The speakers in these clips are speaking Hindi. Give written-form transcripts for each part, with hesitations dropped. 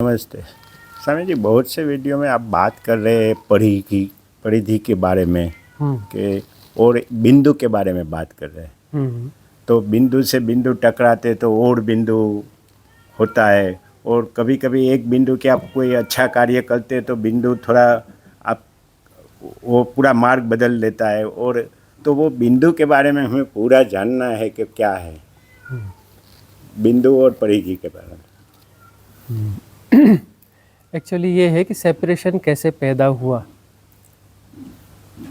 नमस्ते स्वामी जी। बहुत से वीडियो में आप बात कर रहे हैं परिधि के बारे में कि और बिंदु के बारे में बात कर रहे हैं। तो बिंदु से बिंदु टकराते तो और बिंदु होता है, और कभी कभी एक बिंदु के आप कोई अच्छा कार्य करते तो बिंदु थोड़ा आप वो पूरा मार्ग बदल लेता है। और तो वो बिंदु के बारे में हमें पूरा जानना है कि क्या है बिंदु और परिधि के बारे में। एक्चुअली ये है कि सेपरेशन कैसे पैदा हुआ,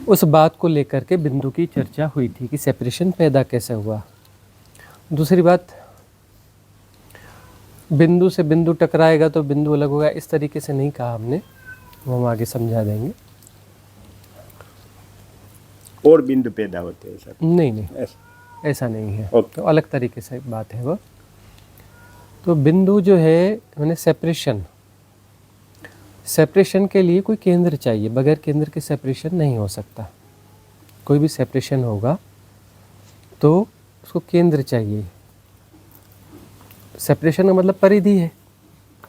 उस बात को लेकर के बिंदु की चर्चा हुई थी कि सेपरेशन पैदा कैसे हुआ। दूसरी बात, बिंदु से बिंदु टकराएगा तो बिंदु अलग होगा, इस तरीके से नहीं कहा हमने, वो हम आगे समझा देंगे। और बिंदु पैदा होते हैं सर? नहीं, ऐसा नहीं है। तो अलग तरीके से बात है वो। तो बिंदु जो है मैंने सेपरेशन के लिए कोई केंद्र चाहिए, बगैर केंद्र के सेपरेशन नहीं हो सकता। कोई भी सेपरेशन होगा तो उसको केंद्र चाहिए। सेपरेशन का मतलब परिधि है।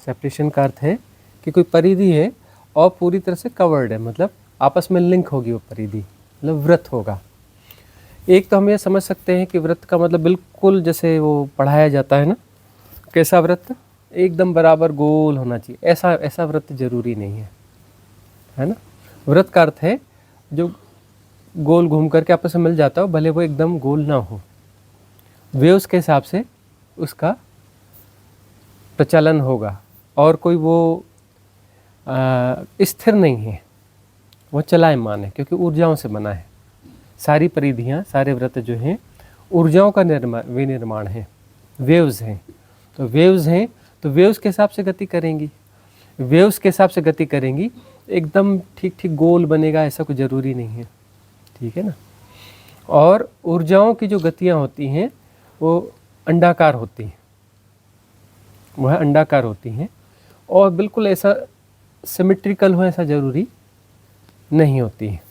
सेपरेशन का अर्थ है कि कोई परिधि है और पूरी तरह से कवर्ड है, मतलब आपस में लिंक होगी वो परिधि, मतलब वृत्त होगा। एक तो हम ये समझ सकते हैं कि वृत्त का मतलब बिल्कुल जैसे वो पढ़ाया जाता है ना, कैसा वृत्त, एकदम बराबर गोल होना चाहिए, ऐसा वृत्त जरूरी नहीं है ना। वृत्त का अर्थ है जो गोल घूम करके आपस में मिल जाता हो, भले वो एकदम गोल ना हो, वेव्स के हिसाब से उसका प्रचलन होगा, और कोई वो स्थिर नहीं है, वो चलायमान है, क्योंकि ऊर्जाओं से बना है। सारी परिधियाँ, सारे वृत्त जो हैं ऊर्जाओं का विनिर्माण है, वेव्स हैं। तो वेव्स हैं तो वेव्स के हिसाब से गति करेंगी, वेव्स के हिसाब से गति करेंगी, एकदम ठीक गोल बनेगा ऐसा कुछ ज़रूरी नहीं है, ठीक है ना। और ऊर्जाओं की जो गतियाँ होती हैं वो अंडाकार होती हैं, वह अंडाकार होती हैं, और बिल्कुल ऐसा सिमेट्रिकल हो ऐसा ज़रूरी नहीं होती है।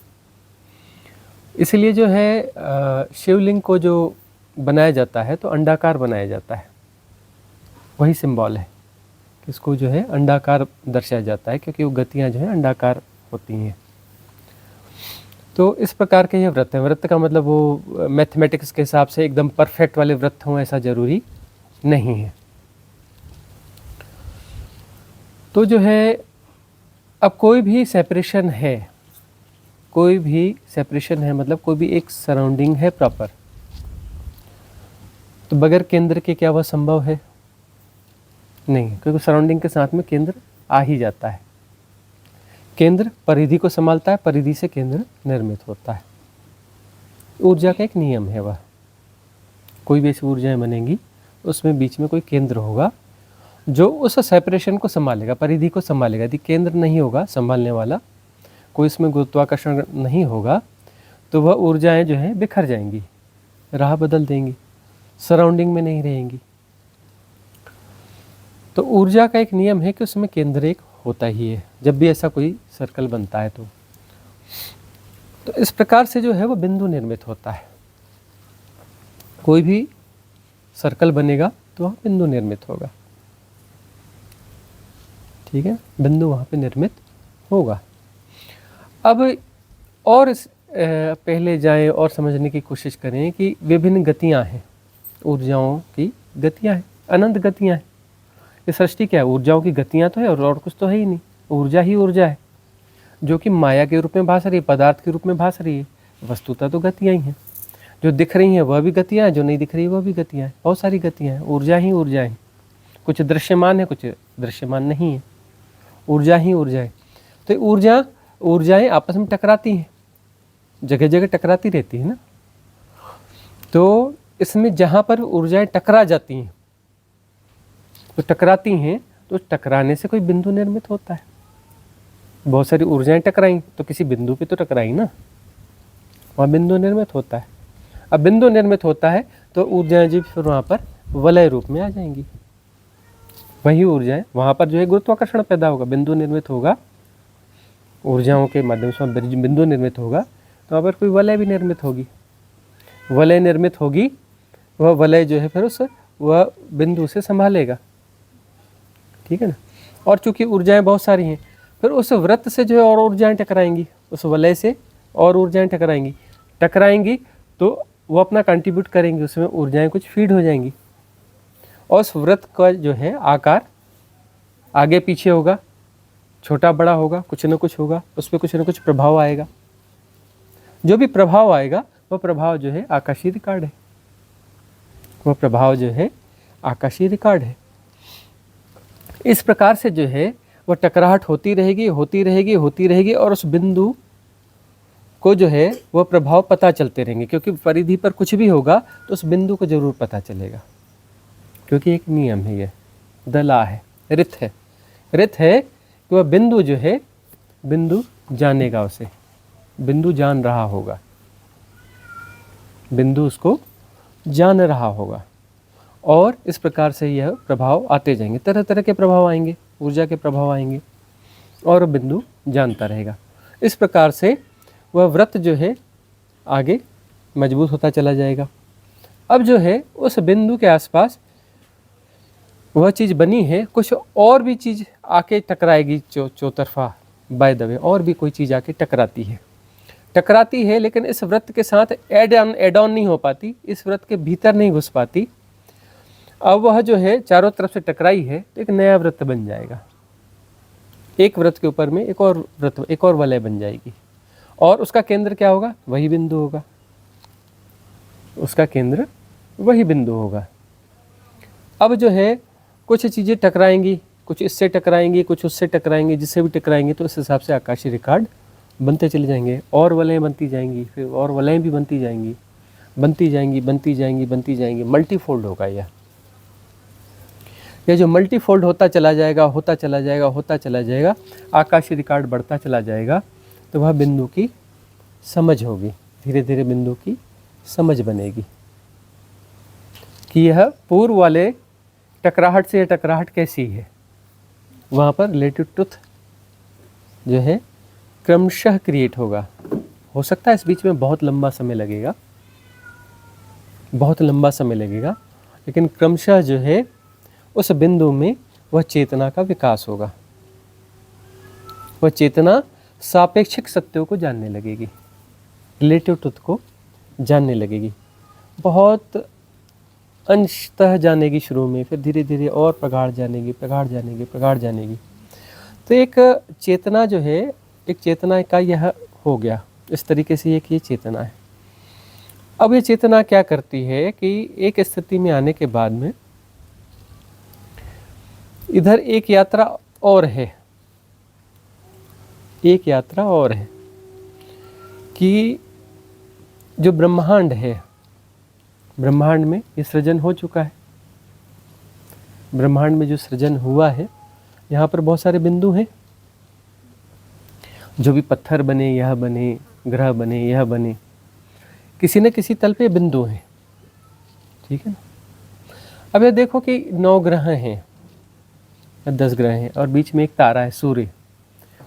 इसलिए जो है शिवलिंग को जो बनाया जाता है तो अंडाकार बनाया जाता है, वही सिंबल है कि इसको जो है अंडाकार दर्शाया जाता है, क्योंकि वो गतियाँ जो है अंडाकार होती हैं। तो इस प्रकार के ये वृत्त हैं। वृत्त का मतलब वो मैथमेटिक्स के हिसाब से एकदम परफेक्ट वाले वृत्त हों ऐसा ज़रूरी नहीं है। तो जो है अब कोई भी सेपरेशन है, मतलब कोई भी एक सराउंडिंग है प्रॉपर, तो बगैर केंद्र के क्या वह संभव है? नहीं, क्योंकि सराउंडिंग के साथ में केंद्र आ ही जाता है। केंद्र परिधि को संभालता है, परिधि से केंद्र निर्मित होता है। ऊर्जा का एक नियम है, वह कोई भी ऐसी ऊर्जाएं बनेंगी उसमें बीच में कोई केंद्र होगा जो उस सेपरेशन को संभालेगा, परिधि को संभालेगा। यदि केंद्र नहीं होगा संभालने वाला, कोई इसमें गुरुत्वाकर्षण नहीं होगा, तो वह ऊर्जाएं जो हैं बिखर जाएंगी, राह बदल देंगी, सराउंडिंग में नहीं रहेंगी। तो ऊर्जा का एक नियम है कि उसमें केंद्र एक होता ही है जब भी ऐसा कोई सर्कल बनता है। तो इस प्रकार से जो है वो बिंदु निर्मित होता है। कोई भी सर्कल बनेगा तो वहाँ बिंदु निर्मित होगा, ठीक है, बिंदु वहाँ पे निर्मित होगा। अब और पहले जाएं और समझने की कोशिश करें कि विभिन्न गतियाँ हैं, ऊर्जाओं की गतियाँ हैं, अनंत गतियाँ हैं। ये सृष्टि क्या है? ऊर्जाओं की गतियाँ तो है और कुछ तो है ही नहीं, ऊर्जा ही ऊर्जा है, जो कि माया के रूप में भास रही है, पदार्थ के रूप में भास रही है। वस्तुतः तो गतियाँ ही हैं, जो दिख रही हैं वह भी गतियाँ हैं, जो नहीं दिख रही वह भी गतियाँ हैं, बहुत सारी गतियाँ हैं। ऊर्जा ही ऊर्जा है, कुछ दृश्यमान है, कुछ दृश्यमान नहीं है, ऊर्जा ही ऊर्जा है। तो ऊर्जाएं आपस में टकराती हैं, जगह जगह टकराती रहती है ना। तो इसमें जहाँ पर ऊर्जाएं टकरा जाती हैं, तो टकराती हैं, तो टकराने से कोई बिंदु निर्मित होता है। बहुत सारी ऊर्जाएं टकराई तो किसी बिंदु पे तो टकराई ना, वहाँ बिंदु निर्मित होता है। अब बिंदु निर्मित होता है तो ऊर्जाएं जी फिर वहाँ पर वलय रूप में आ जाएंगी। वही ऊर्जाएं वहाँ पर जो है गुरुत्वाकर्षण पैदा होगा, बिंदु निर्मित होगा, ऊर्जाओं के माध्यम से बिंदु निर्मित होगा, तो वहाँ पर कोई वलय भी निर्मित होगी। वलय निर्मित होगी, वह वलय जो है फिर उस वह बिंदु से संभालेगा, ठीक है ना। और चूंकि ऊर्जाएं बहुत सारी हैं, फिर उस वृत्त से जो है और ऊर्जाएं टकराएंगी, उस वलय से और ऊर्जाएं टकराएंगी तो वो अपना कंट्रीब्यूट करेंगी, उसमें ऊर्जाएं कुछ फीड हो जाएंगी और उस वृत्त का जो है आकार आगे पीछे होगा, छोटा बड़ा होगा, कुछ न कुछ होगा, उस पर कुछ न कुछ प्रभाव आएगा। जो भी प्रभाव आएगा वह प्रभाव जो है आकाशीय रिकॉर्ड है, वह प्रभाव जो है आकाशीय रिकॉर्ड है। इस प्रकार से जो है वह टकराहट होती रहेगी और उस बिंदु को जो है वह प्रभाव पता चलते रहेंगे, क्योंकि परिधि पर कुछ भी होगा तो उस बिंदु को जरूर पता चलेगा, क्योंकि एक नियम है, ये दला है, रित है कि वह बिंदु जो है बिंदु जानेगा, उसे बिंदु जान रहा होगा, बिंदु उसको जान रहा होगा। और इस प्रकार से यह प्रभाव आते जाएंगे, तरह तरह के प्रभाव आएंगे, ऊर्जा के प्रभाव आएंगे और बिंदु जानता रहेगा। इस प्रकार से वह व्रत जो है आगे मजबूत होता चला जाएगा। अब जो है उस बिंदु के आसपास वह चीज़ बनी है, कुछ और भी चीज़ आके टकराएगी, चौतरफा बाय द वे और भी कोई चीज़ आके टकराती है, लेकिन इस व्रत के साथ एड ऑन नहीं हो पाती, इस व्रत के भीतर नहीं घुस पाती। अब वह जो है चारों तरफ से टकराई है तो एक नया व्रत बन जाएगा, एक व्रत के ऊपर में एक और वलय बन जाएगी और उसका केंद्र क्या होगा? वही बिंदु होगा, उसका केंद्र वही बिंदु होगा। अब जो है कुछ चीज़ें टकराएंगी, कुछ इससे टकराएंगी, कुछ उससे टकराएंगी, जिससे भी टकराएंगी तो उस हिसाब से आकाशीय रिकॉर्ड बनते चले जाएंगे और वलय बनती जाएंगी, फिर और वलय भी बनती जाएंगी, मल्टीफोल्ड होगा यह जो मल्टीफोल्ड होता चला जाएगा, आकाशीय रिकॉर्ड बढ़ता चला जाएगा, तो वह बिंदु की समझ होगी, धीरे धीरे बिंदु की समझ बनेगी कि यह पूर्व वाले टकराहट से यह टकराहट कैसी है। वहाँ पर रिलेटिव ट्रुथ जो है क्रमशः क्रिएट होगा। हो सकता है इस बीच में बहुत लंबा समय लगेगा, लेकिन क्रमशः जो है उस बिंदु में वह चेतना का विकास होगा, वह चेतना सापेक्षिक सत्यों को जानने लगेगी, रिलेटिव ट्रुथ को जानने लगेगी, बहुत अंशतः जानेगी शुरू में, फिर धीरे धीरे और प्रगाढ़ जानेगी। तो एक चेतना जो है, एक चेतना का यह हो गया, इस तरीके से एक ये चेतना है। अब ये चेतना क्या करती है कि एक स्थिति में आने के बाद में इधर एक यात्रा और है कि जो ब्रह्मांड है, ब्रह्मांड में ये सृजन हो चुका है, ब्रह्मांड में जो सृजन हुआ है यहाँ पर बहुत सारे बिंदु हैं, जो भी पत्थर बने, यह बने, ग्रह बने, यह बने, किसी न किसी तल पे बिंदु हैं, ठीक है ना। अब ये देखो कि 9 ग्रह हैं, 10 ग्रह हैं और बीच में एक तारा है सूर्य,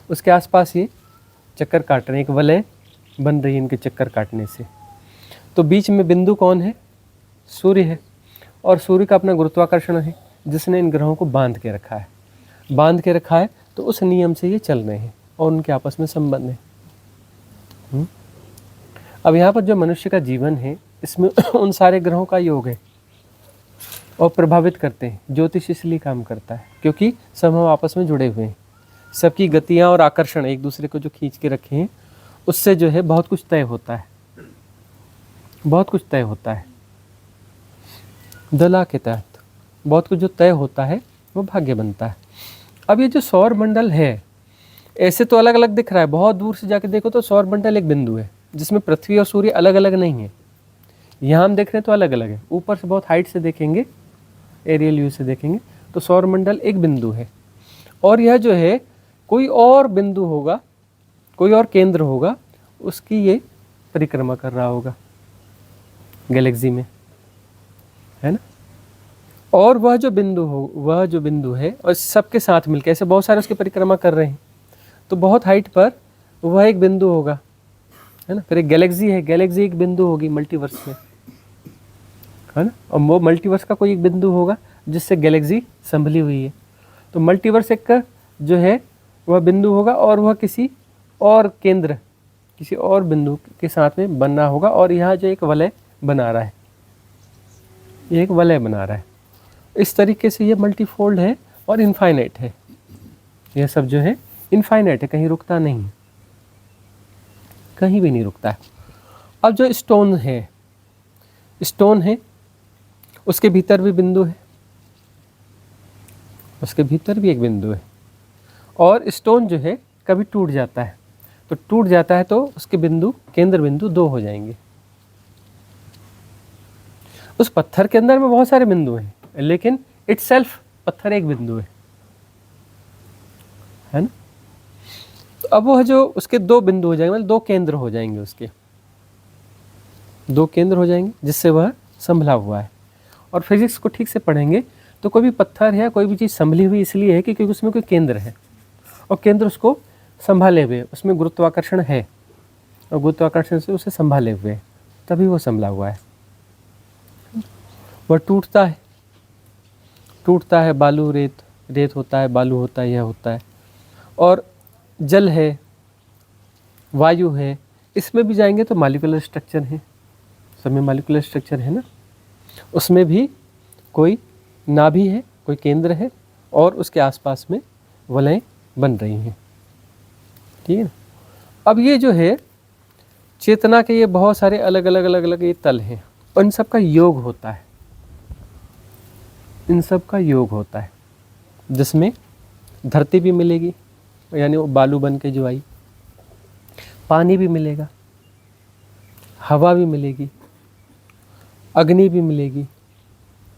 उसके आसपास ये चक्कर काट रहे हैं, एक वलय बन रही है इनके चक्कर काटने से। तो बीच में बिंदु कौन है? सूर्य है, और सूर्य का अपना गुरुत्वाकर्षण है जिसने इन ग्रहों को बांध के रखा है, तो उस नियम से ये चल रहे हैं और उनके आपस में संबंध है। अब यहाँ पर जो मनुष्य का जीवन है इसमें उन सारे ग्रहों का योग है और प्रभावित करते हैं। ज्योतिष इसलिए काम करता है क्योंकि सब हम आपस में जुड़े हुए हैं, सबकी गतियाँ और आकर्षण एक दूसरे को जो खींच के रखे हैं, उससे जो है बहुत कुछ तय होता है। दला के तहत बहुत कुछ जो तय होता है वो भाग्य बनता है। अब ये जो सौर मंडल है, ऐसे तो अलग अलग दिख रहा है, बहुत दूर से जाके देखो तो सौर मंडल एक बिंदु है जिसमें पृथ्वी और सूर्य अलग अलग नहीं है। यहाँ हम देख रहे हैं तो अलग अलग है, ऊपर से बहुत हाइट से देखेंगे, एरियल व्यू से देखेंगे तो सौर मंडल एक बिंदु है, और यह जो है कोई और बिंदु होगा, कोई और केंद्र होगा, उसकी ये परिक्रमा कर रहा होगा गैलेक्सी में, है ना। और वह जो बिंदु है और सबके साथ मिलकर ऐसे बहुत सारे उसकी परिक्रमा कर रहे हैं, तो बहुत हाइट पर वह एक बिंदु होगा, है ना। फिर एक गैलेक्सी है, गैलेक्सी एक बिंदु होगी मल्टीवर्स में, है ना, और वो मल्टीवर्स का कोई एक बिंदु होगा जिससे गैलेक्सी संभली हुई है। तो मल्टीवर्स एक जो है वह बिंदु होगा और वह किसी और केंद्र, किसी और बिंदु के साथ में बनना होगा। और यहाँ जो एक वलय बना रहा है, ये एक वलय बना रहा है। इस तरीके से ये मल्टीफोल्ड है और इनफाइनाइट है। यह सब जो है इनफाइनाइट है, कहीं रुकता नहीं, कहीं भी नहीं रुकता है। अब जो स्टोन है, स्टोन है, उसके भीतर भी बिंदु है, उसके भीतर भी एक बिंदु है। और स्टोन जो है कभी टूट जाता है, तो टूट जाता है तो उसके बिंदु, केंद्र बिंदु 2 हो जाएंगे। उस पत्थर के अंदर में बहुत सारे बिंदु हैं, लेकिन इटसेल्फ पत्थर एक बिंदु है ना। तो अब वह जो उसके 2 बिंदु हो जाएंगे, मतलब 2 केंद्र हो जाएंगे, उसके 2 केंद्र हो जाएंगे, जिससे वह संभला हुआ है। और फिजिक्स को ठीक से पढ़ेंगे तो कोई भी पत्थर है, कोई भी चीज़ संभली हुई इसलिए है क्योंकि उसमें कोई केंद्र है और केंद्र उसको संभाले हुए, उसमें गुरुत्वाकर्षण है और गुरुत्वाकर्षण से उसे संभाले हुए, तभी वो संभला हुआ है। वह टूटता है, टूटता है, बालू रेत, रेत होता है, बालू होता है, यह होता है। और जल है, वायु है, इसमें भी जाएंगे तो मॉलिक्यूलर स्ट्रक्चर है, सब में मॉलिक्यूलर स्ट्रक्चर है ना। उसमें भी कोई नाभि है, कोई केंद्र है और उसके आसपास में वलय बन रही हैं, ठीक है ना। अब ये जो है चेतना के ये बहुत सारे अलग अलग अलग अलग ये तल हैं और इन सब का योग होता है, इन सब का योग होता है, जिसमें धरती भी मिलेगी, यानी वो बालू बन के जो आई, पानी भी मिलेगा, हवा भी मिलेगी, अग्नि भी मिलेगी,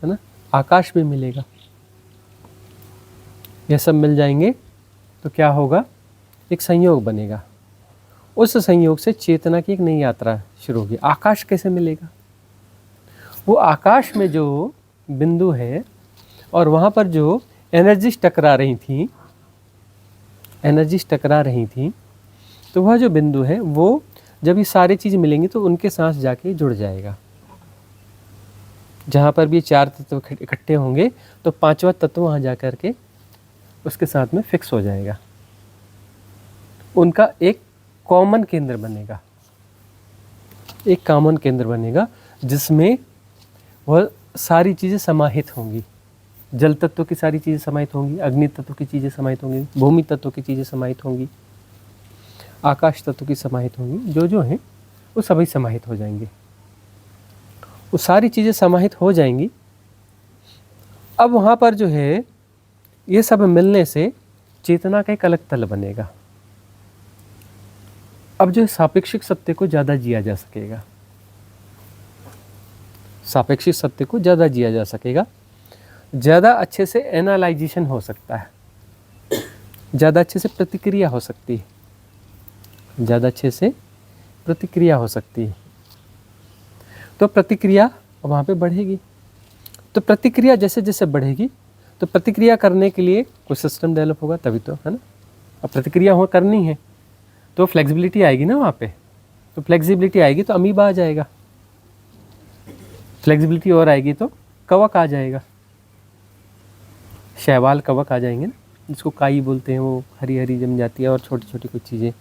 है ना, आकाश भी मिलेगा। यह सब मिल जाएंगे तो क्या होगा, एक संयोग बनेगा। उस संयोग से चेतना की एक नई यात्रा शुरू होगी। आकाश कैसे मिलेगा? वो आकाश में जो बिंदु है और वहाँ पर जो एनर्जीज टकरा रही थी, एनर्जीज टकरा रही थी, तो वह जो बिंदु है वो जब ये सारी चीज़ मिलेंगी तो उनके साथ जाके जुड़ जाएगा। जहाँ पर भी 4 तत्व इकट्ठे होंगे तो 5वां तत्व वहाँ जा कर के उसके साथ में फिक्स हो जाएगा। उनका एक कॉमन केंद्र बनेगा, एक कॉमन केंद्र बनेगा जिसमें वह सारी चीज़ें समाहित होंगी। जल तत्व की सारी चीज़ें समाहित होंगी, अग्नि तत्व की चीज़ें समाहित होंगी, भूमि तत्व की चीज़ें समाहित होंगी, आकाश तत्व की समाहित होंगी, जो हैं वो सभी समाहित हो जाएंगे। वो सारी चीज़ें समाहित हो जाएंगी। अब वहाँ पर जो है ये सब मिलने से चेतना का एक अलग तल बनेगा। अब जो सापेक्षिक सत्य को ज़्यादा जिया जा सकेगा, सापेक्षिक सत्य को ज़्यादा जिया जा सकेगा, ज़्यादा अच्छे से एनालाइजेशन हो सकता है, ज़्यादा अच्छे से प्रतिक्रिया हो सकती है, ज़्यादा अच्छे से प्रतिक्रिया हो सकती है। तो प्रतिक्रिया वहाँ पे बढ़ेगी। तो प्रतिक्रिया जैसे जैसे बढ़ेगी तो प्रतिक्रिया करने के लिए कोई सिस्टम डेवलप होगा तभी तो, है ना। अब प्रतिक्रिया हो करनी है तो फ्लेक्सिबिलिटी आएगी ना वहाँ पे, तो फ्लेक्सिबिलिटी आएगी तो अमीबा आ जाएगा, फ्लेक्सिबिलिटी और आएगी तो कवक आ जाएगा, शैवाल कवक आ जाएंगे ना, जिसको काई बोलते हैं, वो हरी हरी जम जाती है और छोटी छोटी कुछ चीज़ें,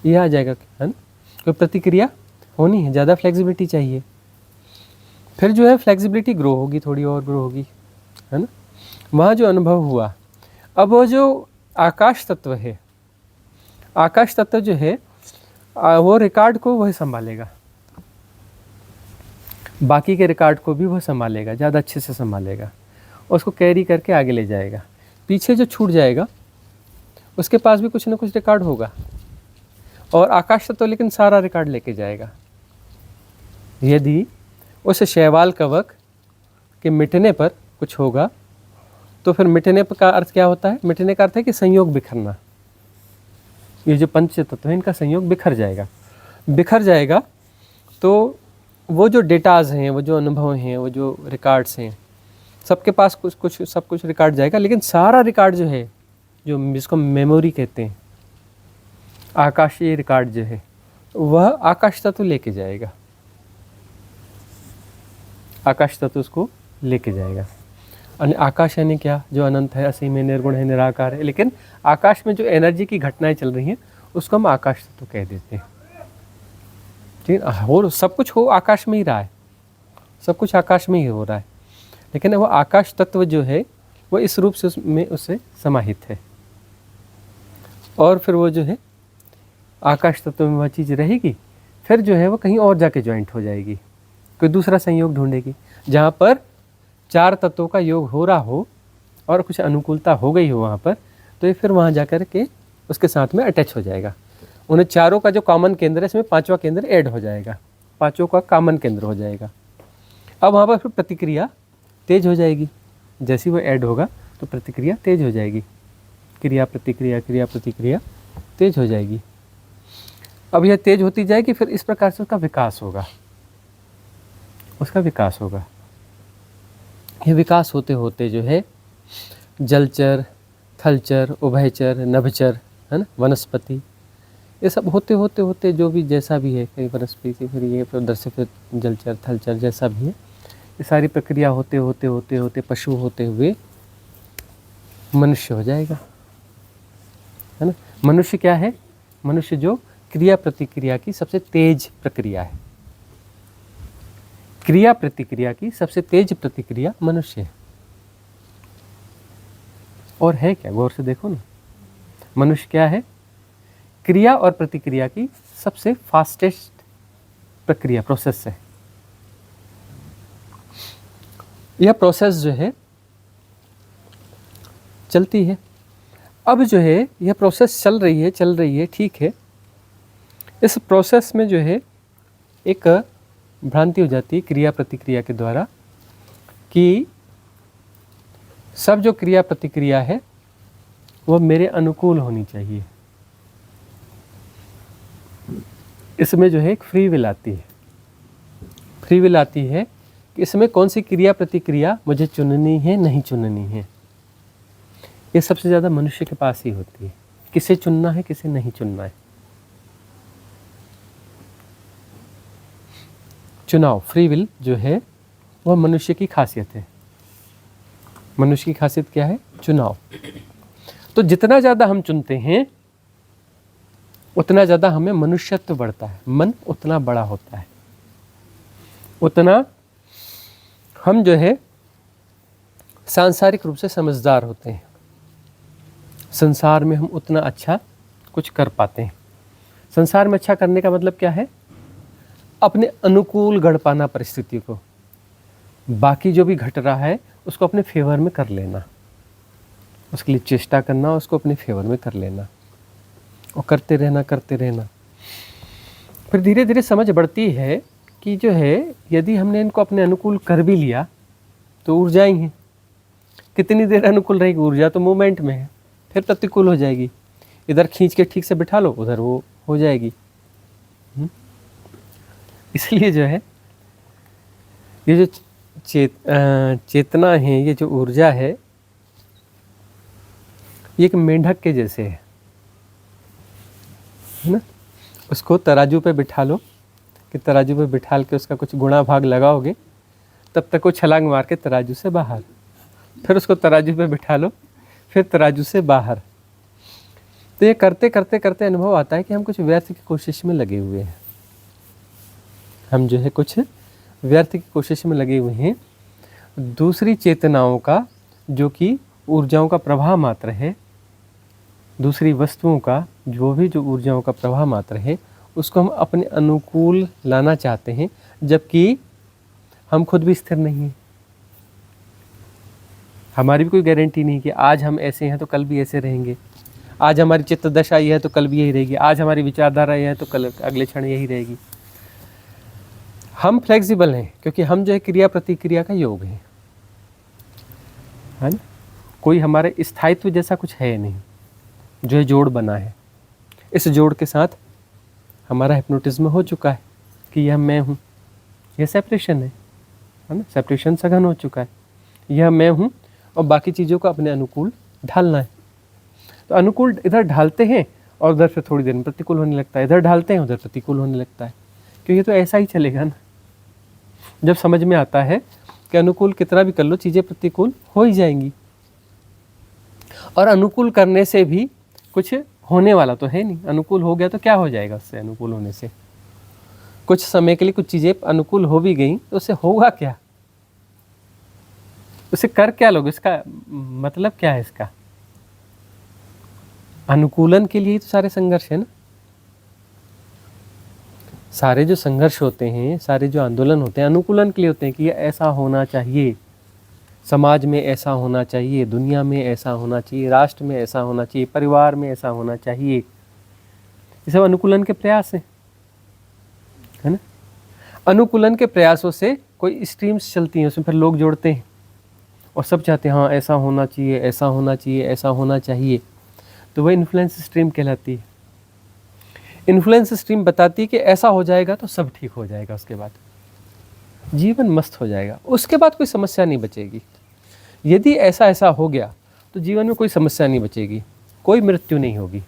ये आ जाएगा, है ना। तो प्रतिक्रिया होनी है, ज़्यादा फ्लेक्सिबिलिटी चाहिए, फिर जो है फ्लेक्सिबिलिटी ग्रो होगी, थोड़ी और ग्रो होगी, है ना। वहाँ जो अनुभव हुआ, अब वो जो आकाश तत्व है, आकाश तत्व जो है वो रिकॉर्ड को वह संभालेगा, बाकी के रिकॉर्ड को भी वह संभालेगा, ज़्यादा अच्छे से संभालेगा, उसको कैरी करके आगे ले जाएगा। पीछे जो छूट जाएगा उसके पास भी कुछ ना कुछ रिकॉर्ड होगा, और आकाश तत्व लेकिन सारा रिकॉर्ड लेके जाएगा। यदि उस शैवाल कवक के मिटने पर कुछ होगा तो फिर मिटने का अर्थ क्या होता है? मिटने का अर्थ है कि संयोग बिखरना। ये जो पंच तत्व है इनका संयोग बिखर जाएगा, बिखर जाएगा तो वो जो डेटाज हैं, वो जो अनुभव हैं, वो जो रिकॉर्ड्स हैं, सबके पास कुछ कुछ सब कुछ रिकॉर्ड जाएगा, लेकिन सारा रिकॉर्ड जो है, जो जिसको मेमोरी कहते हैं, आकाशीय रिकॉर्ड जो है, वह आकाश तत्व लेके जाएगा, आकाश तत्व उसको लेके जाएगा। और आकाश यानी क्या? जो अनंत है, असीम है, निर्गुण है, निराकार है। लेकिन आकाश में जो एनर्जी की घटनाएं चल रही हैं उसको हम आकाश तत्व कह देते हैं। ठीक है, हो सब कुछ हो आकाश में ही रहा है, सब कुछ आकाश में ही हो रहा है, लेकिन वो आकाश तत्व जो है वो इस रूप से उसमें उससे समाहित है। और फिर वो जो है आकाश तत्व में वह चीज़ रहेगी, फिर जो है वो कहीं और जाके ज्वाइंट हो जाएगी, कोई दूसरा संयोग ढूंढेगी जहाँ पर 4 तत्वों का योग हो रहा हो और कुछ अनुकूलता हो गई हो वहाँ पर, तो ये फिर वहाँ जाकर के उसके साथ में अटैच हो जाएगा। उन्हें चारों का जो कॉमन केंद्र है इसमें 5वां केंद्र ऐड हो जाएगा, 5 का कॉमन केंद्र हो जाएगा। अब वहाँ पर फिर प्रतिक्रिया तेज हो जाएगी, जैसी वो ऐड होगा तो प्रतिक्रिया तेज हो जाएगी, क्रिया प्रतिक्रिया तेज हो जाएगी। अब यह तेज होती जाएगी, फिर इस प्रकार से उसका विकास होगा, ये विकास होते होते जो है जलचर, थलचर, उभयचर, नभचर, है ना, वनस्पति, ये सब होते होते होते जो भी जैसा भी है, कहीं वनस्पति, फिर ये, फिर उधर से फिर जलचर, थलचर, जैसा भी है, ये सारी प्रक्रिया होते होते होते होते पशु होते हुए मनुष्य हो जाएगा, है ना। मनुष्य क्या है? मनुष्य जो क्रिया प्रतिक्रिया की सबसे तेज प्रक्रिया है, क्रिया प्रतिक्रिया की सबसे तेज प्रतिक्रिया मनुष्य है। और है क्या? गौर से देखो ना, मनुष्य क्या है? क्रिया और प्रतिक्रिया की सबसे फास्टेस्ट प्रक्रिया, प्रोसेस है। यह प्रोसेस जो है चलती है। अब जो है यह प्रोसेस चल रही है, ठीक है। इस प्रोसेस में जो है एक भ्रांति हो जाती है क्रिया प्रतिक्रिया के द्वारा कि सब जो क्रिया प्रतिक्रिया है वो मेरे अनुकूल होनी चाहिए। इसमें जो है एक फ्री विल आती है, फ्री विल आती है कि इसमें कौन सी क्रिया प्रतिक्रिया मुझे चुननी है, नहीं चुननी है। ये सबसे ज़्यादा मनुष्य के पास ही होती है, किसे चुनना है, किसे नहीं चुनना है। चुनाव, फ्री विल जो है वह मनुष्य की खासियत है। मनुष्य की खासियत क्या है? चुनाव। तो जितना ज़्यादा हम चुनते हैं उतना ज़्यादा हमें मनुष्यत्व बढ़ता है, मन उतना बड़ा होता है, उतना हम जो है सांसारिक रूप से समझदार होते हैं, संसार में हम उतना अच्छा कुछ कर पाते हैं। संसार में अच्छा करने का मतलब क्या है? अपने अनुकूल गढ़ पाना परिस्थिति को, बाकी जो भी घट रहा है उसको अपने फेवर में कर लेना, उसके लिए चेष्टा करना, उसको अपने फेवर में कर लेना और करते रहना। फिर धीरे धीरे समझ बढ़ती है कि जो है यदि हमने इनको अपने अनुकूल कर भी लिया तो ऊर्जा ही है, कितनी देर अनुकूल रहेगी? ऊर्जा तो मूवमेंट में है, फिर प्रतिकूल हो जाएगी। इधर खींच के ठीक से बिठा लो, उधर वो हो जाएगी। इसलिए जो है ये जो चेतना है, ये जो ऊर्जा है, ये एक मेंढक के जैसे है ना। उसको तराजू पे बिठा लो कि तराजू पे बिठाल के उसका कुछ गुणा भाग लगाओगे, तब तक वो छलांग मार के तराजू से बाहर, फिर उसको तराजू पे बिठा लो, फिर तराजू से बाहर। तो ये करते करते करते अनुभव आता है कि हम कुछ व्यर्थ की कोशिश में लगे हुए हैं, हम जो है कुछ व्यर्थ की कोशिश में लगे हुए हैं। दूसरी चेतनाओं का, जो कि ऊर्जाओं का प्रवाह मात्र है, दूसरी वस्तुओं का जो भी जो ऊर्जाओं का प्रवाह मात्र है, उसको हम अपने अनुकूल लाना चाहते हैं, जबकि हम खुद भी स्थिर नहीं हैं। हमारी भी कोई गारंटी नहीं कि आज हम ऐसे हैं तो कल भी ऐसे रहेंगे, आज हमारी चित्त दशा ये है तो कल भी यही रहेगी, आज हमारी विचारधारा ये है तो कल अगले क्षण यही रहेगी। हम फ्लेक्सिबल हैं क्योंकि हम जो है क्रिया प्रतिक्रिया का योग है ना। कोई हमारे स्थायित्व जैसा कुछ है नहीं, जो है जोड़ बना है। इस जोड़ के साथ हमारा हिप्नोटिज्म हो चुका है कि यह मैं हूँ, यह सेपरेशन है ना, सेपरेशन सघन हो चुका है, यह मैं हूँ और बाकी चीज़ों को अपने अनुकूल ढालना है। तो अनुकूल इधर ढालते हैं और उधर फिर थोड़ी देर में प्रतिकूल होने लगता है, इधर ढालते हैं उधर प्रतिकूल होने लगता है, क्योंकि तो ऐसा ही चलेगा ना। जब समझ में आता है कि अनुकूल कितना भी कर लो चीज़ें प्रतिकूल हो ही जाएंगी। और अनुकूल करने से भी कुछ होने वाला तो है नहीं। अनुकूल हो गया तो क्या हो जाएगा उससे? अनुकूल होने से कुछ समय के लिए कुछ चीज़ें अनुकूल हो भी गई तो उससे होगा क्या? उसे कर क्या लोगे? इसका मतलब क्या है इसका? अनुकूलन के लिए तो सारे संघर्ष है ना। सारे जो संघर्ष होते हैं, सारे जो आंदोलन होते हैं अनुकूलन के लिए होते हैं कि ऐसा होना चाहिए, समाज में ऐसा होना चाहिए, दुनिया में ऐसा होना चाहिए, राष्ट्र में ऐसा होना चाहिए, परिवार में ऐसा होना चाहिए। ये सब अनुकूलन के प्रयास हैं, है ना। अनुकूलन के प्रयासों से कोई स्ट्रीम्स चलती हैं, उसमें फिर लोग जोड़ते हैं और सब चाहते हैं हाँ ऐसा होना चाहिए, ऐसा होना चाहिए, ऐसा होना चाहिए। तो वह इन्फ्लुएंस स्ट्रीम कहलाती है। इन्फ्लुएंस स्ट्रीम बताती है कि ऐसा हो जाएगा तो सब ठीक हो जाएगा, उसके बाद जीवन मस्त हो जाएगा, उसके बाद कोई समस्या नहीं बचेगी। यदि ऐसा ऐसा हो गया तो जीवन में कोई समस्या नहीं बचेगी, कोई मृत्यु नहीं होगी,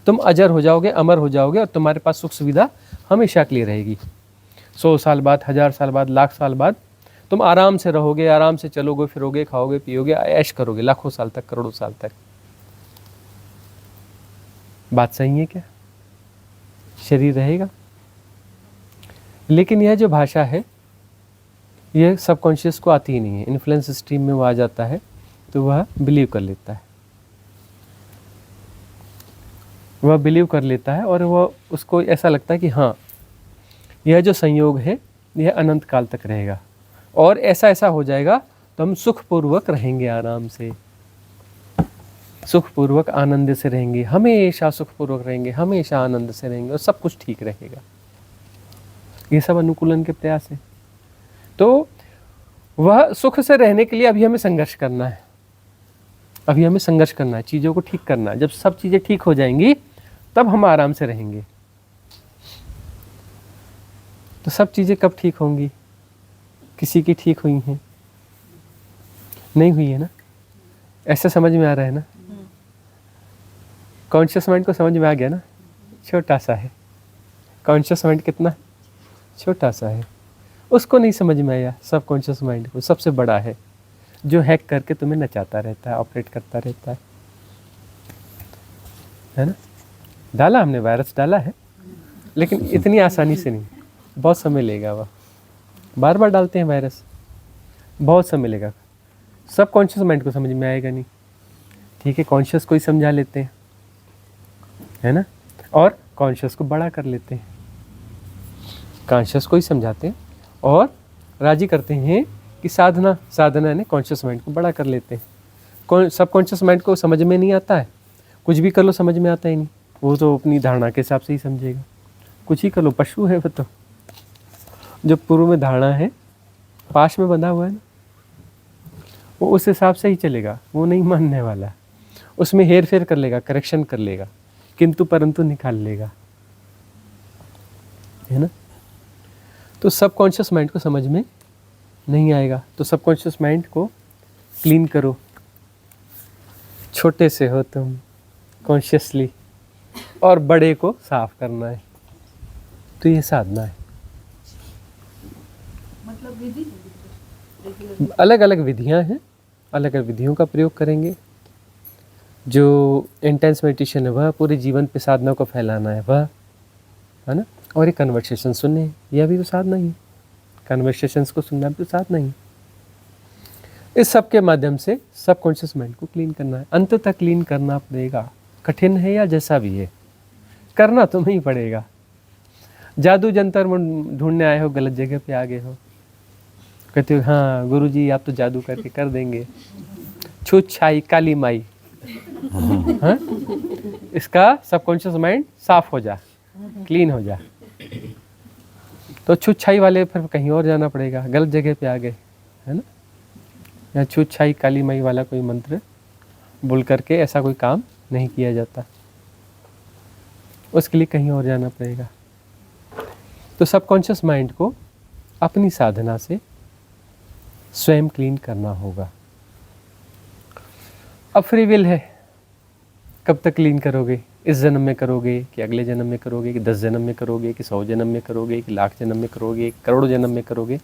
तुम अजर हो जाओगे, अमर हो जाओगे और तुम्हारे पास सुख सुविधा हमेशा के लिए रहेगी। 100 साल बाद, 1000 साल बाद, लाख साल बाद तुम आराम से रहोगे, आराम से चलोगे, फिरोगे, खाओगे, पियोगे, ऐश करोगे लाखों साल तक, करोड़ों साल तक। बात सही है क्या? शरीर रहेगा। लेकिन यह जो भाषा है यह सबकॉन्शियस को आती ही नहीं है। इन्फ्लुएंस स्ट्रीम में वो आ जाता है तो वह बिलीव कर लेता है, वह बिलीव कर लेता है और वह उसको ऐसा लगता है कि हाँ यह जो संयोग है यह अनंत काल तक रहेगा और ऐसा ऐसा हो जाएगा तो हम सुखपूर्वक रहेंगे, आराम से सुखपूर्वक आनंद से रहेंगे, हमेशा सुखपूर्वक रहेंगे, हमेशा आनंद से रहेंगे और सब कुछ ठीक रहेगा। ये सब अनुकूलन के प्रयास है। तो वह सुख से रहने के लिए अभी हमें संघर्ष करना है, अभी हमें संघर्ष करना है, चीज़ों को ठीक करना है। जब सब चीज़ें ठीक हो जाएंगी तब हम आराम से रहेंगे। तो सब चीज़ें कब ठीक होंगी? किसी की ठीक हुई हैं? नहीं हुई है ना। ऐसे समझ में आ रहा है ना? कॉन्शियस माइंड को समझ में आ गया ना? छोटा सा है कॉन्शियस माइंड, कितना छोटा सा है, उसको नहीं समझ में आया। सब कॉन्शियस माइंड को सबसे बड़ा है, जो हैक करके तुम्हें नचाता रहता है, ऑपरेट करता रहता है ना। डाला हमने, वायरस डाला है, लेकिन इतनी आसानी से नहीं, बहुत समय लेगा। वह बार बार डालते हैं वायरस, बहुत समय लेगा। सब कॉन्शियस माइंड को समझ में आएगा नहीं। ठीक है, कॉन्शियस को ही समझा लेते हैं, है ना, और कॉन्शियस को बड़ा कर लेते हैं। कॉन्शियस को ही समझाते हैं और राजी करते हैं कि साधना ने कॉन्शियस माइंड को बड़ा कर लेते हैं। सब कॉन्शियस माइंड को समझ में नहीं आता है, कुछ भी कर लो समझ में आता ही नहीं। वो तो अपनी धारणा के हिसाब से ही समझेगा, कुछ ही कर लो, पशु है वो तो। जो पूर्व में धारणा है, पाश में बंधा हुआ है ना, वो उस हिसाब से ही चलेगा, वो नहीं मानने वाला। उसमें हेर फेर कर लेगा, करेक्शन कर लेगा, किंतु परंतु निकाल लेगा, है ना। तो सबकॉन्शियस माइंड को समझ में नहीं आएगा। तो सबकॉन्शियस माइंड को क्लीन करो। छोटे से हो तुम कॉन्शियसली, और बड़े को साफ करना है। तो ये साधना है। मतलब विधि अलग अलग विधियां हैं, अलग अलग विधियों का प्रयोग करेंगे। जो इंटेंस मेडिटेशन है वह पूरे जीवन पे साधना को फैलाना है, वह है ना। और ये कन्वर्सेशन सुनने, यह भी तो साधना ही है। कन्वर्सेशंस को सुनना भी तो साधना ही। इस सब के माध्यम से सबकॉन्शियस माइंड को क्लीन करना है। अंत तक क्लीन करना पड़ेगा, कठिन है या जैसा भी है, करना तुम्हें ही पड़ेगा। जादू जंतर ढूंढने आए हो, गलत जगह पे आ गए हो। कहते हो हाँ गुरुजी आप तो जादू करके कर देंगे, छूत छाई काली माई। हाँ? इसका सबकॉन्शियस माइंड साफ हो जा, क्लीन हो जा। तो छूत छाई वाले फिर कहीं और जाना पड़ेगा, गलत जगह पे आ गए, है ना। या छूत छाई काली माई वाला कोई मंत्र बोल करके ऐसा कोई काम नहीं किया जाता, उसके लिए कहीं और जाना पड़ेगा। तो सबकॉन्शियस माइंड को अपनी साधना से स्वयं क्लीन करना होगा। अब फ्री विल है, कब तक क्लीन करोगे? इस जन्म में करोगे कि अगले जन्म में करोगे कि 10 जन्म में करोगे कि 100 जन्म में करोगे कि लाख जन्म में करोगे कि करोड़ों जन्म में करोगे?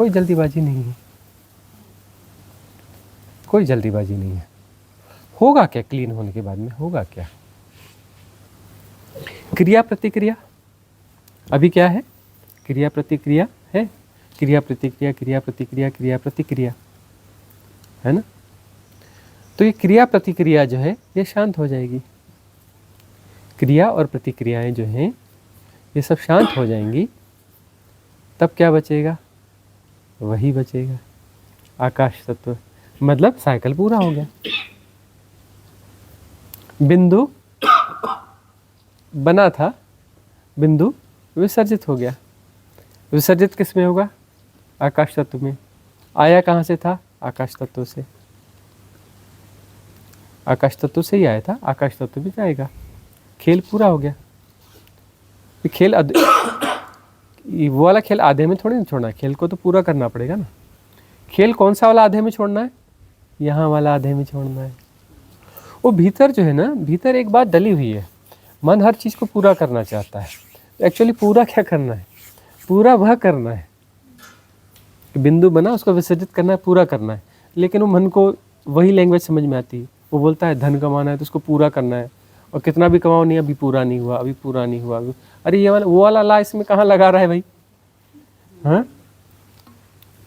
कोई जल्दीबाजी नहीं है, कोई जल्दीबाजी नहीं है। होगा क्या क्लीन होने के बाद में, होगा क्या? क्रिया प्रतिक्रिया, अभी क्या है? क्रिया प्रतिक्रिया है, क्रिया प्रतिक्रिया, क्रिया प्रतिक्रिया, क्रिया प्रतिक्रिया, है ना? तो ये क्रिया प्रतिक्रिया जो है ये शांत हो जाएगी। क्रिया और प्रतिक्रियाएं जो हैं ये सब शांत हो जाएंगी, तब क्या बचेगा? वही बचेगा, आकाश तत्व। मतलब साइकिल पूरा हो गया। बिंदु बना था, बिंदु विसर्जित हो गया। विसर्जित किस में होगा? आकाश तत्व में। आया कहाँ से था? आकाश तत्व से। आकाश तत्व से ही आया था, आकाश तत्व भी जाएगा। खेल पूरा हो गया। ये खेल वो वाला खेल आधे में थोड़ी ना छोड़ना है, खेल को तो पूरा करना पड़ेगा ना। खेल कौन सा वाला आधे में छोड़ना है? यहाँ वाला आधे में छोड़ना है। वो भीतर जो है ना, भीतर एक बात डली हुई है, मन हर चीज़ को पूरा करना चाहता है। तो एक्चुअली पूरा क्या करना है? पूरा वह करना है कि बिंदु बना उसको विसर्जित करना है, पूरा करना है। लेकिन वो मन को वही लैंग्वेज समझ में आती है। वो बोलता है धन कमाना है तो उसको पूरा करना है, और कितना भी कमाओ नहीं, अभी पूरा नहीं हुआ, अभी पूरा नहीं हुआ। अरे ये वाला वो वाला ला इसमें कहाँ लगा रहा है भाई? हाँ,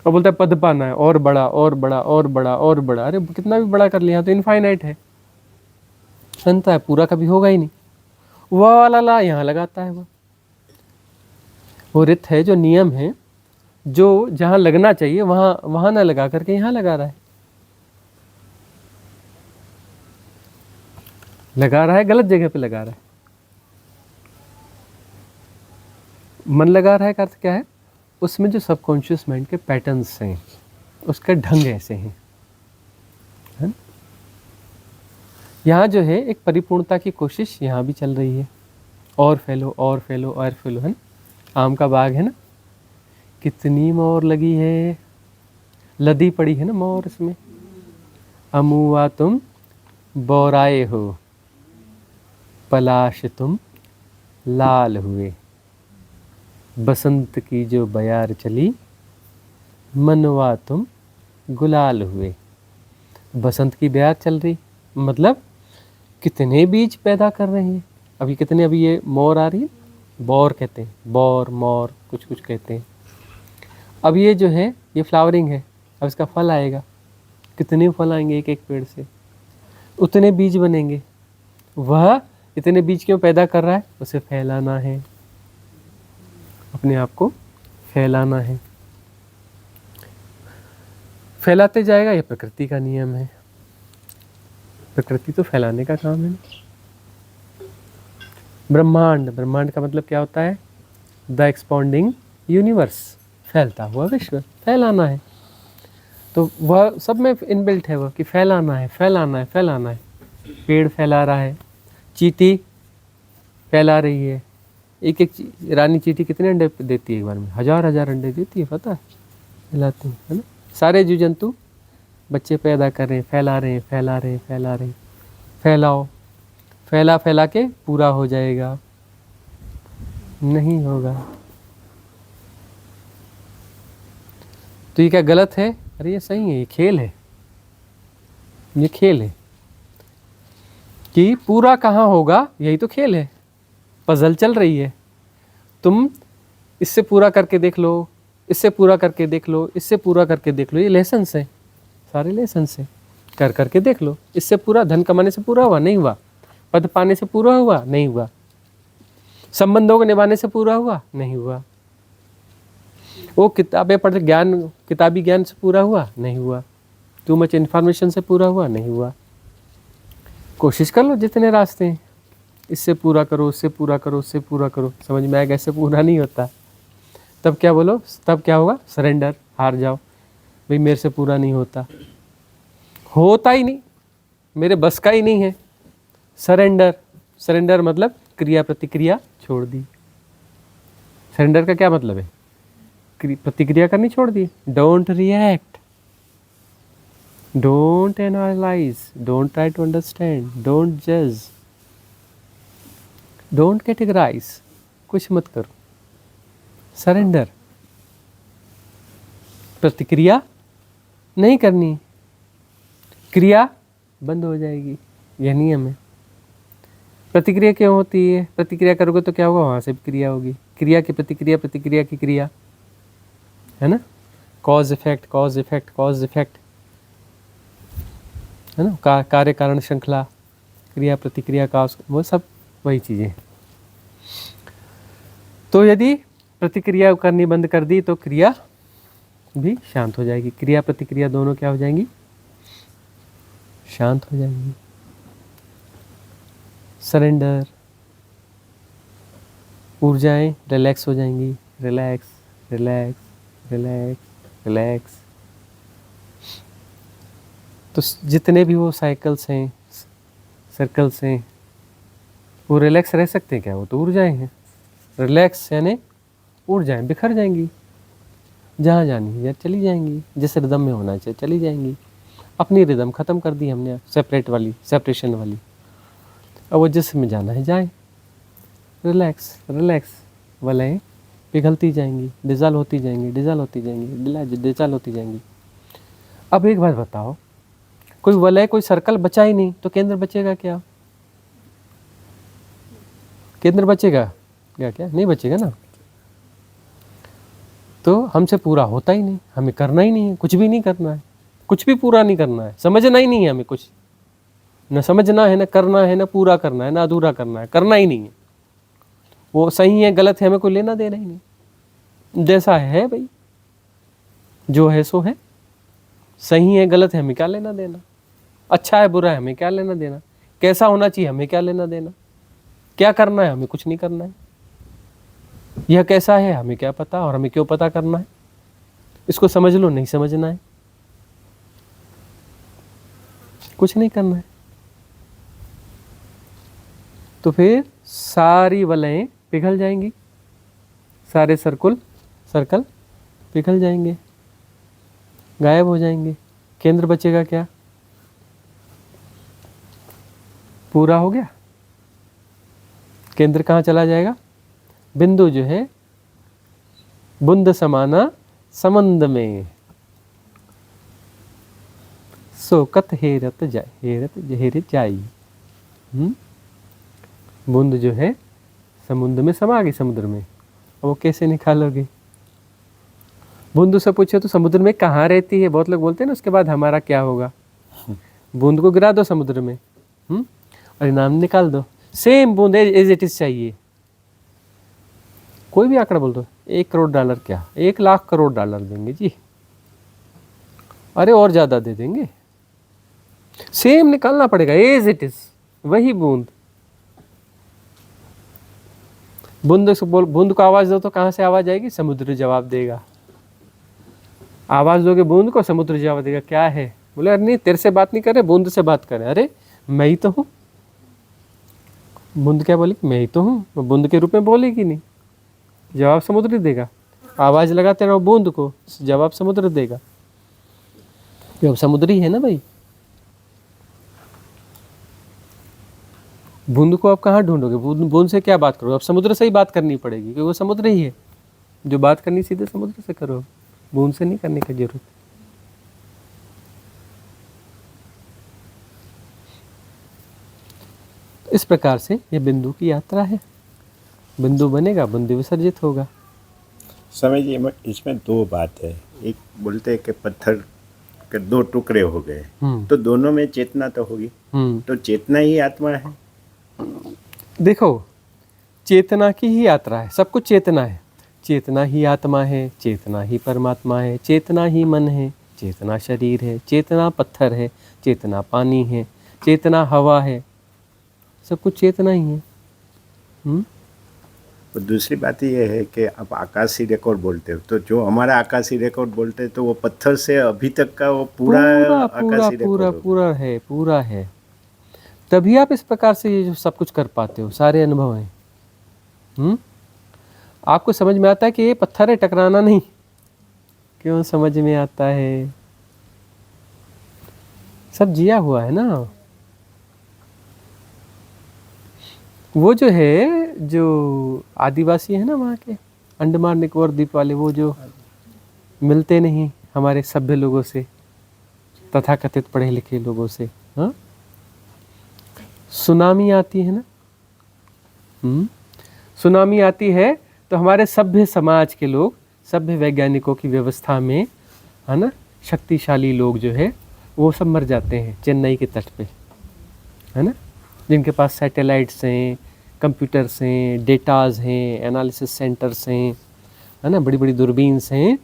और बोलता है पद पाना है, और बड़ा और बड़ा और बड़ा और बड़ा। अरे कितना भी बड़ा कर लिया तो इनफाइनाइट है, अंत है, पूरा कभी होगा ही नहीं। वह वाला ला यहाँ लगाता है। वो रित है, जो नियम है, जो जहाँ लगना चाहिए वहाँ ना लगा करके यहाँ लगा रहा है। लगा रहा है, गलत जगह पे लगा रहा है। मन लगा रहा है का अर्थ क्या है? उसमें जो सबकॉन्शियस माइंड के पैटर्न्स हैं, उसके ढंग ऐसे हैं, है ना? यहाँ जो है एक परिपूर्णता की कोशिश यहाँ भी चल रही है। और फैलो और फैलो और फैलो, है ना? आम का बाग है ना, कितनी मोर लगी है, लदी पड़ी है ना मोर इसमें। अमुआ तुम बोराए हो, पलाश तुम लाल हुए, बसंत की जो बयार चली, मनवा तुम गुलाल हुए। बसंत की बयार चल रही, मतलब कितने बीज पैदा कर रहे हैं। अभी कितने, अभी ये मोर आ रही है, बोर कहते हैं, बोर मोर कुछ कुछ कहते हैं। अब ये जो है ये फ्लावरिंग है, अब इसका फल आएगा। कितने फल आएंगे एक एक पेड़ से, उतने बीज बनेंगे। वह इतने बीज क्यों पैदा कर रहा है? उसे फैलाना है, अपने आप को फैलाना है। फैलाते जाएगा, ये प्रकृति का नियम है। प्रकृति तो फैलाने का काम है ना। ब्रह्मांड, ब्रह्मांड का मतलब क्या होता है? द एक्सपांडिंग यूनिवर्स, फैलता हुआ विश्व, फैलाना है। तो वह सब में इनबिल्ट है, वह कि फैलाना है, फैलाना है, फैलाना है। पेड़ फैला रहा है, चींटी फैला रही है। एक एक रानी चींटी कितने अंडे देती है एक बार में? हजार हजार अंडे देती है, पता है? फैलाती है ना। सारे जीव जंतु बच्चे पैदा कर रहे हैं, फैला रहे हैं, फैला रहे हैं, फैला रहे हैं। फैलाओ, फैला फैला के पूरा हो जाएगा? नहीं होगा। तो ये क्या गलत है? अरे ये सही है, ये खेल है, ये खेल है कि पूरा कहाँ होगा, यही तो खेल है। पजल चल रही है, तुम इससे पूरा करके देख लो, इससे पूरा करके देख लो, इससे पूरा करके देख लो। ये लेसन्स हैं, सारे लेसन्स हैं। कर करके देख लो। इससे पूरा, धन कमाने से पूरा हुआ? नहीं हुआ। पद पाने से पूरा हुआ? नहीं हुआ। संबंधों को निभाने से पूरा हुआ? नहीं हुआ। वो किताबें पढ़ ज्ञान, किताबी ज्ञान से पूरा हुआ? नहीं हुआ। टू मच इन्फॉर्मेशन से पूरा हुआ? नहीं हुआ। कोशिश कर लो जितने रास्ते हैं, इससे पूरा करो, उससे पूरा करो, उससे पूरा करो। समझ में आएगा ऐसे पूरा नहीं होता। तब क्या बोलो, तब क्या होगा? सरेंडर, हार जाओ। भाई मेरे से पूरा नहीं होता, होता ही नहीं, मेरे बस का ही नहीं है। सरेंडर, सरेंडर मतलब क्रिया प्रतिक्रिया छोड़ दी। सरेंडर का क्या मतलब है? प्रतिक्रिया करनी छोड़ दी। Don't react, don't analyse, don't try to understand, don't जज, डोंट कैटेगराइज, कुछ मत करो। सरेंडर। प्रतिक्रिया नहीं करनी, क्रिया बंद हो जाएगी। यह नियम है। प्रतिक्रिया क्यों होती है? प्रतिक्रिया करोगे तो क्या होगा? वहाँ से भी क्रिया होगी। क्रिया की प्रतिक्रिया, प्रतिक्रिया की क्रिया, है ना? Cause effect, cause effect, cause effect, है ना? कार्य कारण श्रृंखला, क्रिया प्रतिक्रिया का, वो सब वही चीज़ें। तो यदि प्रतिक्रिया करनी बंद कर दी तो क्रिया भी शांत हो जाएगी। क्रिया प्रतिक्रिया दोनों क्या हो जाएंगी? शांत हो जाएंगी। सरेंडर, ऊर्जाएं रिलैक्स हो जाएंगी। Relax, relax, relax, relax. तो जितने भी वो साइकिल्स हैं, सर्कल्स हैं, वो रिलैक्स रह सकते हैं क्या? वो तो ऊर्जाएं हैं। रिलैक्स यानी ऊर्जाएं बिखर जाएंगी, जहाँ जानी है चली जाएंगी, जिस रिदम में होना चाहिए चली जाएंगी। अपनी रिदम ख़त्म कर दी हमने, सेपरेशन वाली। अब वो जिस में जाना है जाए। रिलैक्स, रिलैक्स, वलय पिघलती जाएंगी, डिज़ॉल्व होती जाएंगी, डिज़ॉल्व होती जाएंगी, डिज़ॉल्व होती जाएंगी। अब एक बात बताओ, कोई वलय, कोई सर्कल बचा ही नहीं तो केंद्र बचेगा क्या? केंद्र बचेगा क्या? क्या नहीं बचेगा ना। तो हमसे पूरा होता ही नहीं, हमें करना ही नहीं है, कुछ भी नहीं करना है, कुछ भी पूरा नहीं करना है, समझना ही नहीं है हमें कुछ, न समझना है, न करना है, न पूरा करना है, न अधूरा करना है, करना ही नहीं है। वो सही है गलत है हमें कोई लेना देना ही नहीं। जैसा है भाई, जो है सो है। सही है गलत है हमें क्या लेना देना, अच्छा है बुरा है हमें क्या लेना देना, कैसा होना चाहिए हमें क्या लेना देना, क्या करना है हमें कुछ नहीं करना है। यह कैसा है हमें क्या पता, और हमें क्यों पता करना है? इसको समझ लो, नहीं समझना है, कुछ नहीं करना है। तो फिर सारी वलयें पिघल जाएंगी, सारे सर्कल पिघल जाएंगे, गायब हो जाएंगे। केंद्र बचेगा क्या? पूरा हो गया। केंद्र कहाँ चला जाएगा? बिंदु जो है बूंद समाना समंद में, सोकत हेरत जाए, हेरत जाई। बूंद जो है समुद्र में समा गई, समुद्र में। अब वो कैसे निकालोगे? बूंद से पूछो तो समुद्र में कहाँ रहती है, बहुत लोग बोलते हैं ना, उसके बाद हमारा क्या होगा। बूंद को गिरा दो समुद्र में, और इनाम निकाल दो। सेम बूंद एज इट इज चाहिए। कोई भी आंकड़ा बोल दो, $1 करोड़ क्या, 1 लाख करोड़ डॉलर देंगे जी, अरे और ज्यादा दे देंगे। सेम निकालना पड़ेगा, एज इट इज, वही बूंद। बूंद को आवाज दो तो कहां से आवाज आएगी? समुद्र जवाब देगा। आवाज दोगे बूंद को, समुद्र जवाब देगा। क्या है? बोले अरे नहीं, तेरे से बात नहीं कर रहे, बूंद से बात कर रहे। अरे मैं ही तो हूं। बूंद क्या बोली? मैं ही तो हूं। बूंद के रूप में बोलेगी नहीं, जवाब समुद्र देगा। आवाज लगाते रहो बूंद को, जवाब समुद्र देगा। जब समुद्री है ना भाई। बूंद को आप कहाँ ढूंढोगे? बूंद से क्या बात करोगे? अब समुद्र से ही बात करनी पड़ेगी, क्योंकि वो समुद्र ही है। जो बात करनी सीधे समुद्र से करो, बूंद से नहीं करने की जरूरत। इस प्रकार से ये बिंदु की यात्रा है। बिंदु बनेगा, बिंदु विसर्जित होगा। समय जी, इसमें 2 बात है। एक बोलते हैं कि पत्थर के 2 टुकड़े हो गए, तो दोनों में चेतना तो होगी, तो चेतना ही आत्मा है। देखो, चेतना की ही यात्रा है, सब कुछ चेतना है। चेतना ही आत्मा है, चेतना ही परमात्मा है, चेतना ही मन है, चेतना शरीर है, चेतना पत्थर है, चेतना पानी है, चेतना हवा है, सब कुछ चेतना ही है। और दूसरी बात ये है कि आप आकाशीय रिकॉर्ड बोलते हो, तो जो हमारा आकाशीय रिकॉर्ड बोलते हैं तो वो पत्थर से अभी तक का वो पूरा आकाशीय रिकॉर्ड पूरा है। तभी आप इस प्रकार से ये जो सब कुछ कर पाते हो, सारे अनुभव हैं। आपको समझ में आता है कि ये पत्थर है, टकराना नहीं। क्यों समझ में आता है? सब जिया हुआ है ना। वो जो है, जो आदिवासी है ना वहाँ के, अंडमान निकोबार द्वीप वाले, वो जो मिलते नहीं, हमारे सभ्य लोगों से, तथाकथित पढ़े लिखे लोगों से। हाँ, सुनामी आती है ना, सुनामी आती है तो हमारे सभ्य समाज के लोग, सभ्य वैज्ञानिकों की व्यवस्था में, है ना, शक्तिशाली लोग जो है वो सब मर जाते हैं चेन्नई के तट पे, है ना, जिनके पास सैटेलाइट्स हैं, कंप्यूटर्स हैं, डेटाज हैं, एनालिसिस सेंटर्स हैं, है ना, बड़ी बड़ी दूरबीन्स हैं।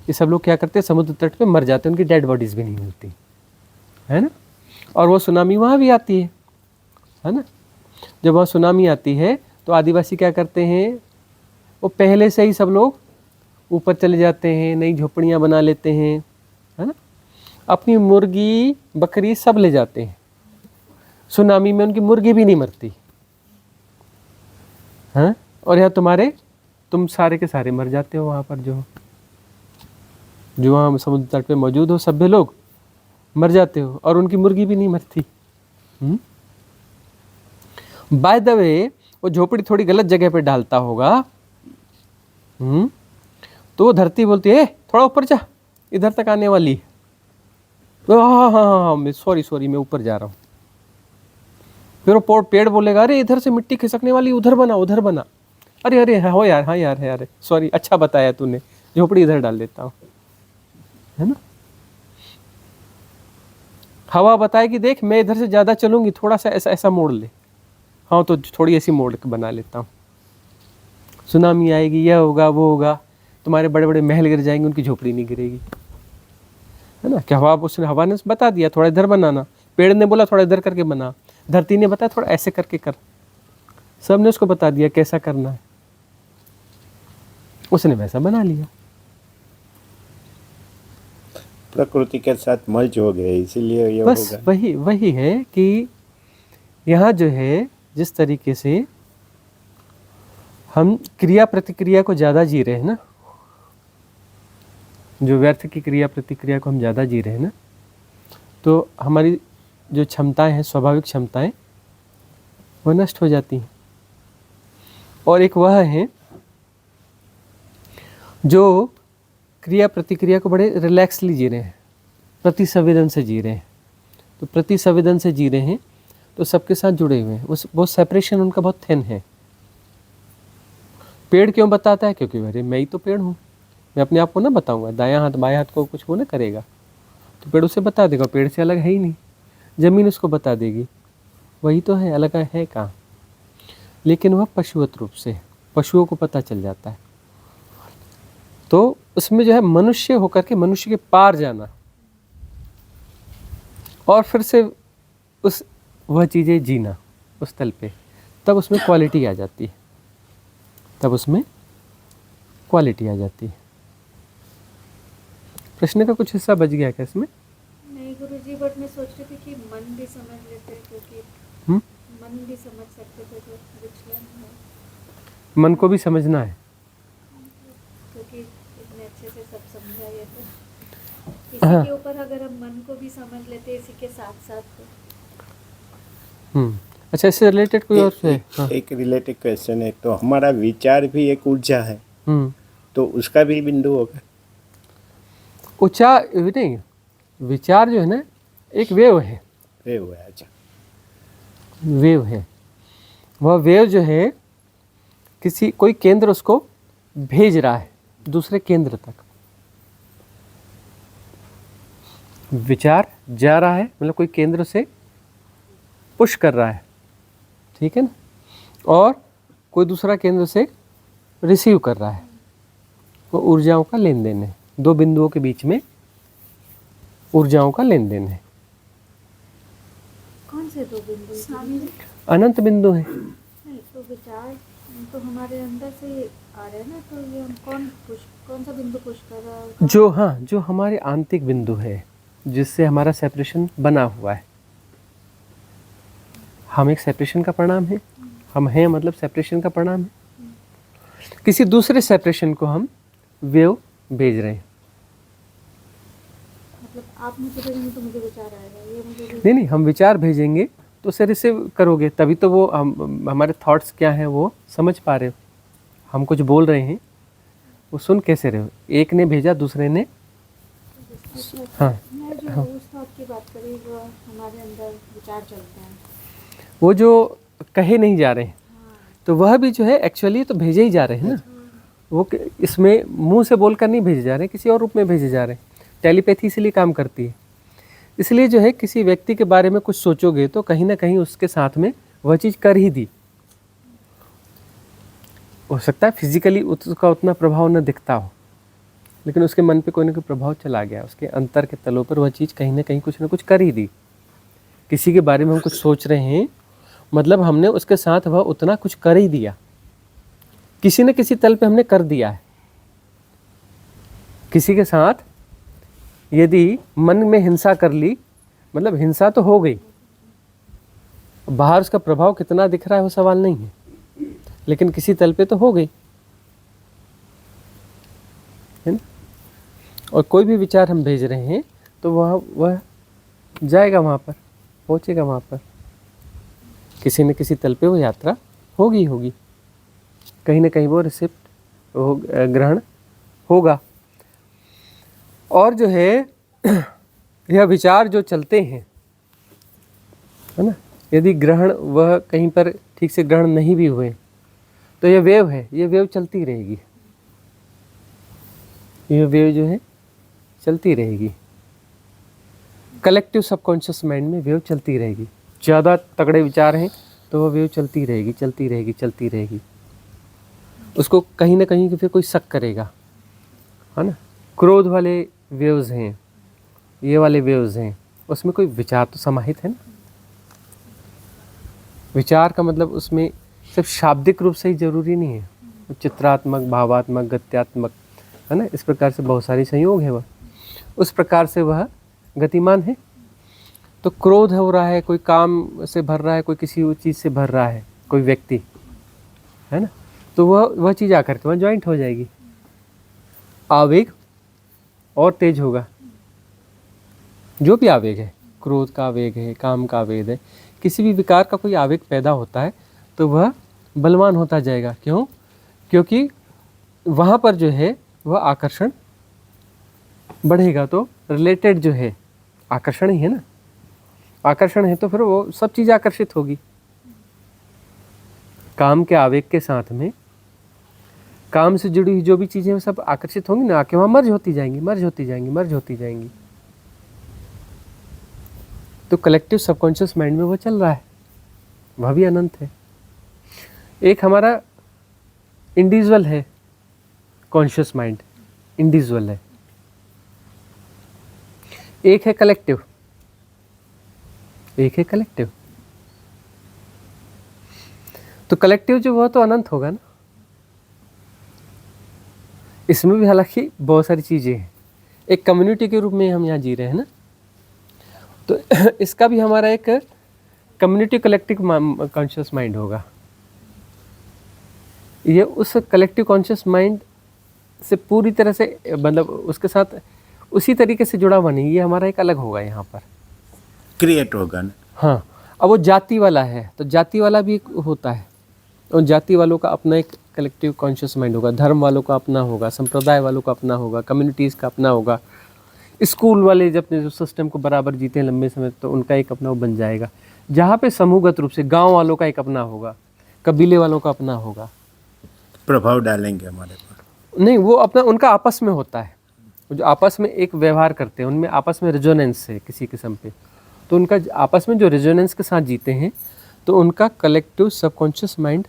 ये सब लोग क्या करते हैं, समुद्र तट पे मर जाते हैं, उनकी डेड बॉडीज़ भी नहीं मिलती, है ना। और वो सुनामी वहाँ भी आती है ना। जब वहाँ सुनामी आती है तो आदिवासी क्या करते हैं, वो पहले से ही सब लोग ऊपर चले जाते हैं, नई झोपड़ियाँ बना लेते हैं, है ना, अपनी मुर्गी बकरी सब ले जाते हैं। सुनामी में उनकी मुर्गी भी नहीं मरती, हैं। और यहाँ तुम सारे के सारे मर जाते हो वहाँ पर, जो वहाँ समुद्र तट पे मौजूद हो सभ्य लोग मर जाते हो, और उनकी मुर्गी भी नहीं मरती। बाय द वे, वो झोपड़ी थोड़ी गलत जगह पे डालता होगा, तो वो धरती बोलती है थोड़ा ऊपर जा, इधर तक आने वाली है। तो हाँ, सॉरी मैं ऊपर जा रहा हूँ। फिर वो पेड़ बोलेगा अरे इधर से मिट्टी खिसकने वाली, उधर बना। अरे हो यार, हाँ यार सॉरी, अच्छा बताया तूने, झोपड़ी इधर डाल देता हूँ, है ना। हवा बताएगी देख मैं इधर से ज़्यादा चलूंगी, थोड़ा सा ऐसा मोड़ ले, हाँ तो थोड़ी ऐसी मोड़ बना लेता हूँ। सुनामी आएगी, यह होगा वो होगा, तुम्हारे बड़े बड़े महल गिर जाएंगे, उनकी झोपड़ी नहीं गिरेगी, है ना। क्या हवा ने बता दिया थोड़ा इधर बनाना, पेड़ ने बोला थोड़ा इधर करके बना, धरती ने बताया थोड़ा ऐसे करके कर, सब ने उसको बता दिया कैसा करना है, उसने वैसा बना लिया। प्रकृति के साथ मर्ज हो गए, इसीलिए ये बस होगा। वही है कि यहाँ जो है जिस तरीके से हम क्रिया प्रतिक्रिया को ज़्यादा जी रहे हैं ना, जो व्यर्थ की क्रिया प्रतिक्रिया को हम ज़्यादा जी रहे हैं ना, तो हमारी जो क्षमताएं हैं, स्वाभाविक क्षमताएं, वो नष्ट हो जाती हैं। और एक वह है जो क्रिया प्रतिक्रिया को बड़े रिलैक्सली जी रहे हैं, प्रतिसंवेदन से जी रहे हैं। तो प्रतिसंवेदन से जी रहे हैं तो सबके साथ जुड़े हुए हैं, वो सेपरेशन उनका बहुत थिन है। पेड़ क्यों बताता है, क्योंकि अरे मैं ही तो पेड़ हूँ, मैं अपने आप को ना बताऊंगा, दायां हाथ बाएं हाथ को कुछ वो ना करेगा, तो पेड़ उसे बता देगा, पेड़ से अलग है ही नहीं। ज़मीन उसको बता देगी, वही तो है, अलग है कहाँ। लेकिन वह पशुवत रूप से, पशुओं को पता चल जाता है। तो उसमें जो है मनुष्य होकर के मनुष्य के पार जाना, और फिर से वह चीज़ें जीना उस तल पे, तब उसमें क्वालिटी आ जाती है, प्रश्न का कुछ हिस्सा बच गया क्या इसमें? नहीं गुरुजी, बट मैं सोच रही थी कि मन भी समझ लेते, क्योंकि मन भी समझ सकते थे जो विचलन है। मन को भी समझना है, क्योंकि इतने अच्छे से सब समझाइए, तो इसी के ऊपर अगर हम मन को भी समझ लेते इसी के साथ साथ तो। अच्छा, इससे रिलेटेड कोई और है? एक रिलेटेड क्वेश्चन है, तो हमारा विचार भी एक ऊर्जा है, तो उसका भी बिंदु होगा। नहीं, विचार जो है ना एक वेव है, अच्छा, वेव है। वह वेव जो है कोई केंद्र उसको भेज रहा है दूसरे केंद्र तक, विचार जा रहा है, मतलब कोई केंद्र से पुश कर रहा है, ठीक है ना, और कोई दूसरा केंद्र से रिसीव कर रहा है। वो ऊर्जाओं का लेन देन है, दो बिंदुओं के बीच में ऊर्जाओं का लेन देन है। कौन से दो बिंदु? अनंत बिंदु है। नहीं, तो विचार तो हमारे अंदर से आ रहे हैं ना, तो ये हम कौन सा बिंदु पुश कर रहा है? जो हमारे आंतरिक बिंदु है, जिससे हमारा सेपरेशन बना हुआ है। हम एक सेपरेशन का परिणाम है, हम हैं मतलब सेपरेशन का परिणाम है। किसी दूसरे सेपरेशन को हम वेव भेज रहे हैं। मतलब आप मुझे भेजेंगे तो मुझे विचार आएगा, ये मुझे नहीं, हम विचार भेजेंगे तो उसे रिसीव करोगे, तभी तो वो हमारे थॉट्स क्या हैं वो समझ पा रहे हो। हम कुछ बोल रहे हैं, वो सुन कैसे रहे हो, एक ने भेजा दूसरे ने हाँ मैं जो उस थॉट की बात करी वो हमारे अंदर विचार चलते हैं। वो जो कहे नहीं जा रहे हैं तो वह भी जो है एक्चुअली तो भेजे ही जा रहे हैं ना। वो इसमें मुंह से बोलकर नहीं भेजे जा रहे, किसी और रूप में भेजे जा रहे हैं। टेलीपैथी इसलिए काम करती है। इसलिए जो है किसी व्यक्ति के बारे में कुछ सोचोगे तो कहीं ना कहीं उसके साथ में वह चीज़ कर ही दी। हो सकता है फिजिकली उसका उतना प्रभाव न दिखता हो, लेकिन उसके मन पे कोई ना कोई प्रभाव चला गया, उसके अंतर के तलों पर वह चीज़ कहीं ना कहीं कुछ ना कुछ कर ही दी। किसी के बारे में हम कुछ सोच रहे हैं, मतलब हमने उसके साथ वह उतना कुछ कर ही दिया, किसी न किसी तल पे हमने कर दिया है। किसी के साथ यदि मन में हिंसा कर ली, मतलब हिंसा तो हो गई, बाहर उसका प्रभाव कितना दिख रहा है वो सवाल नहीं है, लेकिन किसी तल पे तो हो गई है ना। और कोई भी विचार हम भेज रहे हैं तो वह जाएगा वहाँ पर, पहुँचेगा वहाँ पर, किसी न किसी तल पे वो यात्रा होगी, कहीं ना कहीं वो रिसिप्ट ग्रहण होगा। और जो है यह विचार जो चलते हैं है ना, यदि ग्रहण वह कहीं पर ठीक से ग्रहण नहीं भी हुए तो यह वेव है, यह वेव चलती रहेगी, यह वेव जो है चलती रहेगी। कलेक्टिव सबकॉन्शियस माइंड में वेव चलती रहेगी। ज़्यादा तगड़े विचार हैं तो वह वेव चलती रहेगी। उसको कहीं ना कहीं फिर कोई शक करेगा, है ना। क्रोध वाले वेव्स हैं, ये वाले वेव्स हैं, उसमें कोई विचार तो समाहित है ना। विचार का मतलब उसमें सिर्फ शाब्दिक रूप से ही जरूरी नहीं है, चित्रात्मक, भावात्मक, गत्यात्मक, है ना। इस प्रकार से बहुत सारे संयोग है, वह उस प्रकार से वह गतिमान है। तो क्रोध हो रहा है, कोई काम से भर रहा है, कोई किसी चीज़ से भर रहा है, कोई व्यक्ति, है ना, तो वह चीज़ आकर के वह ज्वाइंट हो जाएगी, आवेग और तेज होगा। जो भी आवेग है, क्रोध का आवेग है, काम का आवेग है, किसी भी विकार का कोई आवेग पैदा होता है तो वह बलवान होता जाएगा। क्यों? क्योंकि वहाँ पर जो है वह आकर्षण बढ़ेगा। तो रिलेटेड जो है आकर्षण ही है ना, आकर्षण है तो फिर वो सब चीज़ आकर्षित होगी। काम के आवेग के साथ में काम से जुड़ी हुई जो भी चीज़ें वो सब आकर्षित होंगी ना, आके वहाँ मर्ज होती जाएंगी। तो कलेक्टिव सबकॉन्शियस माइंड में वो चल रहा है, वह भी अनंत है। एक हमारा इंडिविजुअल है कॉन्शियस माइंड, इंडिविजुअल है। एक है कलेक्टिव, तो कलेक्टिव जो वह तो अनंत होगा ना। इसमें भी हालांकि बहुत सारी चीज़ें हैं। एक कम्युनिटी के रूप में हम यहाँ जी रहे हैं ना, तो इसका भी हमारा एक कम्युनिटी कलेक्टिव कॉन्शियस माइंड होगा। ये उस कलेक्टिव कॉन्शियस माइंड से पूरी तरह से, मतलब उसके साथ उसी तरीके से जुड़ा हुआ नहीं, ये हमारा एक अलग होगा यहाँ पर, क्रिएट होगा ना। हाँ, अब वो जाति वाला है तो जाति वाला भी एक होता है, और जाति वालों का अपना एक कलेक्टिव कॉन्शियस माइंड होगा, धर्म वालों का अपना होगा, संप्रदाय वालों का अपना होगा, कम्युनिटीज़ का अपना होगा। स्कूल वाले जब अपने जो सिस्टम को बराबर जीते हैं लंबे समय तो उनका एक अपना वो बन जाएगा। जहाँ पे समूहगत रूप से गांव वालों का एक अपना होगा, कबीले वालों का अपना होगा, प्रभाव डालेंगे हमारे पर। नहीं, वो अपना उनका आपस में होता है, जो आपस में एक व्यवहार करते हैं, उनमें आपस में रेजोनेंस है किसी किस्म पे, तो उनका आपस में जो रेजोनेंस के साथ जीते हैं तो उनका कलेक्टिव सबकॉन्शियस माइंड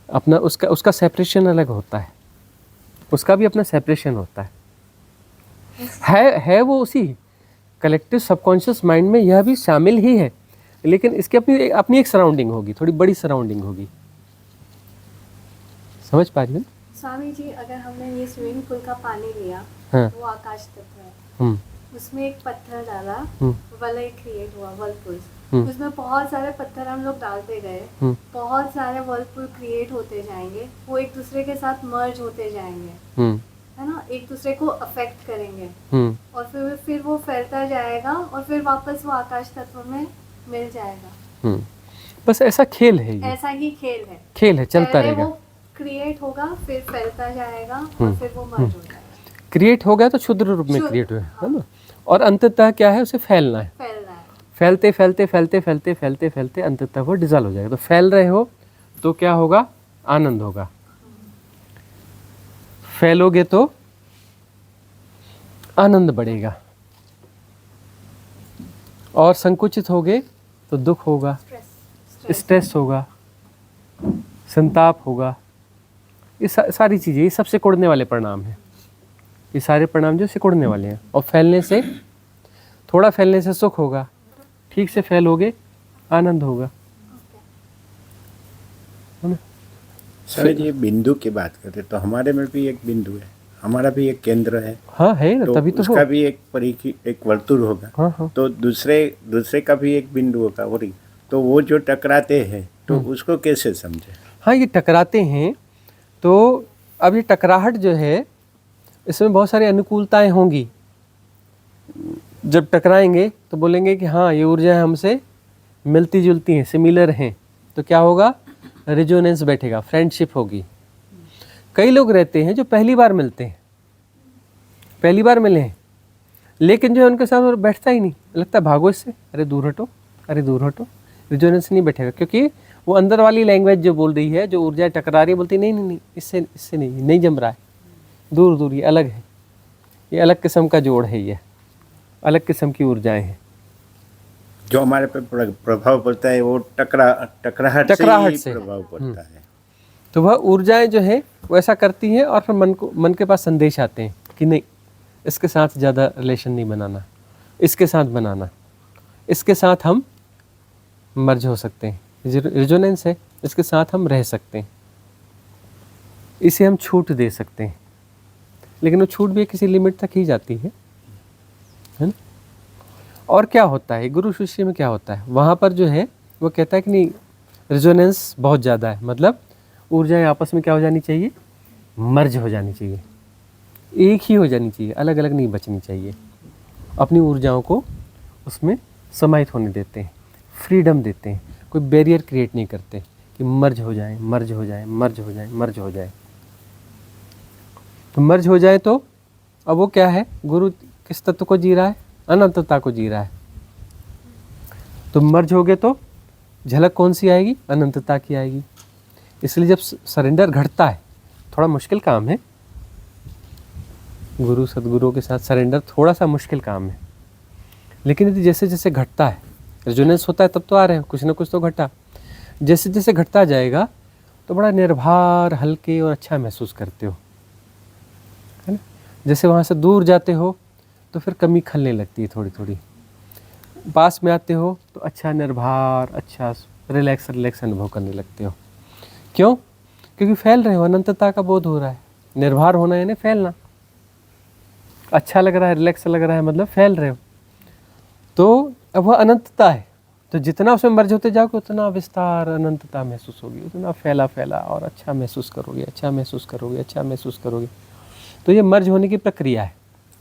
अपना उसका सेपरेशन अलग होता है, उसका भी अपना सेपरेशन होता है वो उसी कलेक्टिव सबकॉन्शियस माइंड में यह भी शामिल ही है, लेकिन इसकी अपनी एक सराउंडिंग होगी, थोड़ी बड़ी सराउंडिंग होगी। समझ पा रही हो? स्वामी जी, अगर हमने ये स्विमिंग पूल का पानी लिया, हाँ। वो आकाश तत्व है, उसमें एक पत्थर डाला, वलय क्रिएट हुआ, वर्लपुल। उसमें बहुत सारे पत्थर हम लोग डालते गए, बहुत सारे वर्लपुल क्रिएट होते जाएंगे, वो एक दूसरे के साथ मर्ज होते जाएंगे, है ना, एक दूसरे को अफेक्ट करेंगे, और फिर वो फैलता जाएगा और फिर वापस वो आकाश तत्व में मिल जाएगा। बस ऐसा खेल है, ये ऐसा ही खेल है, चलता रहेगा। क्रिएट होगा, फिर फैलता जाएगा और फिर वो मर्ज हो जाएगा। क्रिएट हो गया तो क्षुद्र रूप में क्रिएट हुआ है ना। और अंततः क्या है, उसे फैलना है, फैलना है। फैलते फैलते फैलते फैलते फैलते फैलते अंततः वो डिजॉल्व हो जाएगा। तो फैल रहे हो तो क्या होगा, आनंद होगा, फैलोगे तो आनंद बढ़ेगा, और संकुचित होगे तो दुख होगा, स्ट्रेस होगा, संताप होगा। ये सारी चीज़ें, ये सब सिकुड़ने वाले परिणाम हैं। ये सारे परिणाम जो सिकुड़ने वाले हैं। और फैलने से, थोड़ा फैलने से सुख होगा, ठीक से फैलोगे आनंद होगा। सर ये बिंदु की बात करते तो हमारे में भी एक बिंदु है, हमारा भी एक केंद्र है। हाँ है ना, तभी तो उसका भी एक परिधि, एक वर्तुल होगा। हाँ हाँ। तो दूसरे का भी एक बिंदु होगा। और तो वो जो टकराते हैं तो उसको कैसे समझे? हाँ, ये टकराते हैं तो अब ये टकराहट जो है, इसमें बहुत सारी अनुकूलताएं होंगी। जब टकराएंगे तो बोलेंगे कि हाँ ये ऊर्जाएं हमसे मिलती जुलती हैं, सिमिलर हैं, तो क्या होगा, रेजोनेंस बैठेगा, फ्रेंडशिप होगी। कई लोग रहते हैं जो पहली बार मिलते हैं, पहली बार मिले हैं, लेकिन जो है उनके साथ वो बैठता ही नहीं, लगता है भागो इससे, अरे दूर हटो, अरे दूर हटो, रेजोनेंस नहीं बैठेगा। क्योंकि वो अंदर वाली लैंग्वेज जो बोल रही है, जो ऊर्जा टकरा रही है, बोलती नहीं नहीं नहीं, इससे नहीं जम रहा है, दूर दूर, ये अलग है, ये अलग किस्म का जोड़ है, ये अलग किस्म की ऊर्जाएं हैं। जो हमारे पे प्रभाव पड़ता है वो टकराहट से प्रभाव पड़ता है। तो वह ऊर्जाएं जो है वो ऐसा करती हैं, और फिर मन के पास संदेश आते हैं कि नहीं, इसके साथ ज़्यादा रिलेशन नहीं बनाना, इसके साथ बनाना, इसके साथ हम मर्ज हो सकते हैं, रेजोनेंस है, इसके साथ हम रह सकते हैं, इसे हम छूट दे सकते हैं। लेकिन वो छूट भी किसी लिमिट तक ही जाती है ना। और क्या होता है गुरु शिष्य में, क्या होता है वहाँ पर जो है वो कहता है कि नहीं, रेजोनेंस बहुत ज़्यादा है, मतलब ऊर्जाएं आपस में क्या हो जानी चाहिए, मर्ज हो जानी चाहिए, एक ही हो जानी चाहिए, अलग अलग नहीं बचनी चाहिए। अपनी ऊर्जाओं को उसमें समाहित होने देते हैं, फ्रीडम देते हैं, कोई बैरियर क्रिएट नहीं करते कि मर्ज हो जाए, मर्ज हो जाए, मर्ज हो जाए, मर्ज हो जाए। तो मर्ज हो जाए तो अब वो क्या है, गुरु किस तत्व को जी रहा है, अनंतता को जी रहा है। तो मर्ज हो गए तो झलक कौन सी आएगी, अनंतता की आएगी। इसलिए जब सरेंडर घटता है, थोड़ा मुश्किल काम है, गुरु सदगुरुओं के साथ सरेंडर थोड़ा सा मुश्किल काम है, लेकिन यदि जैसे जैसे घटता है, रेजोनेंस होता है तब तो आ रहे हैं, कुछ ना कुछ तो घटा, जैसे जैसे घटता जाएगा तो बड़ा निर्भर, हल्के और अच्छा महसूस करते हो, है ना। जैसे वहाँ से दूर जाते हो तो फिर कमी खलने लगती है थोड़ी थोड़ी, पास में आते हो तो अच्छा निर्भर, अच्छा रिलैक्स अनुभव करने लगते हो। क्यों? क्योंकि फैल रहे हो, अनंतता का बोध हो रहा है। निर्भर होना यानी फैलना, अच्छा लग रहा है, रिलैक्स लग रहा है, मतलब फैल रहे हो। तो अब वह अनंतता है, तो जितना उसमें मर्ज होते जाओगे उतना विस्तार, अनंतता महसूस होगी, उतना फैला फैला और अच्छा महसूस करोगे, अच्छा महसूस करोगे, अच्छा महसूस करोगे। तो ये मर्ज होने की प्रक्रिया है।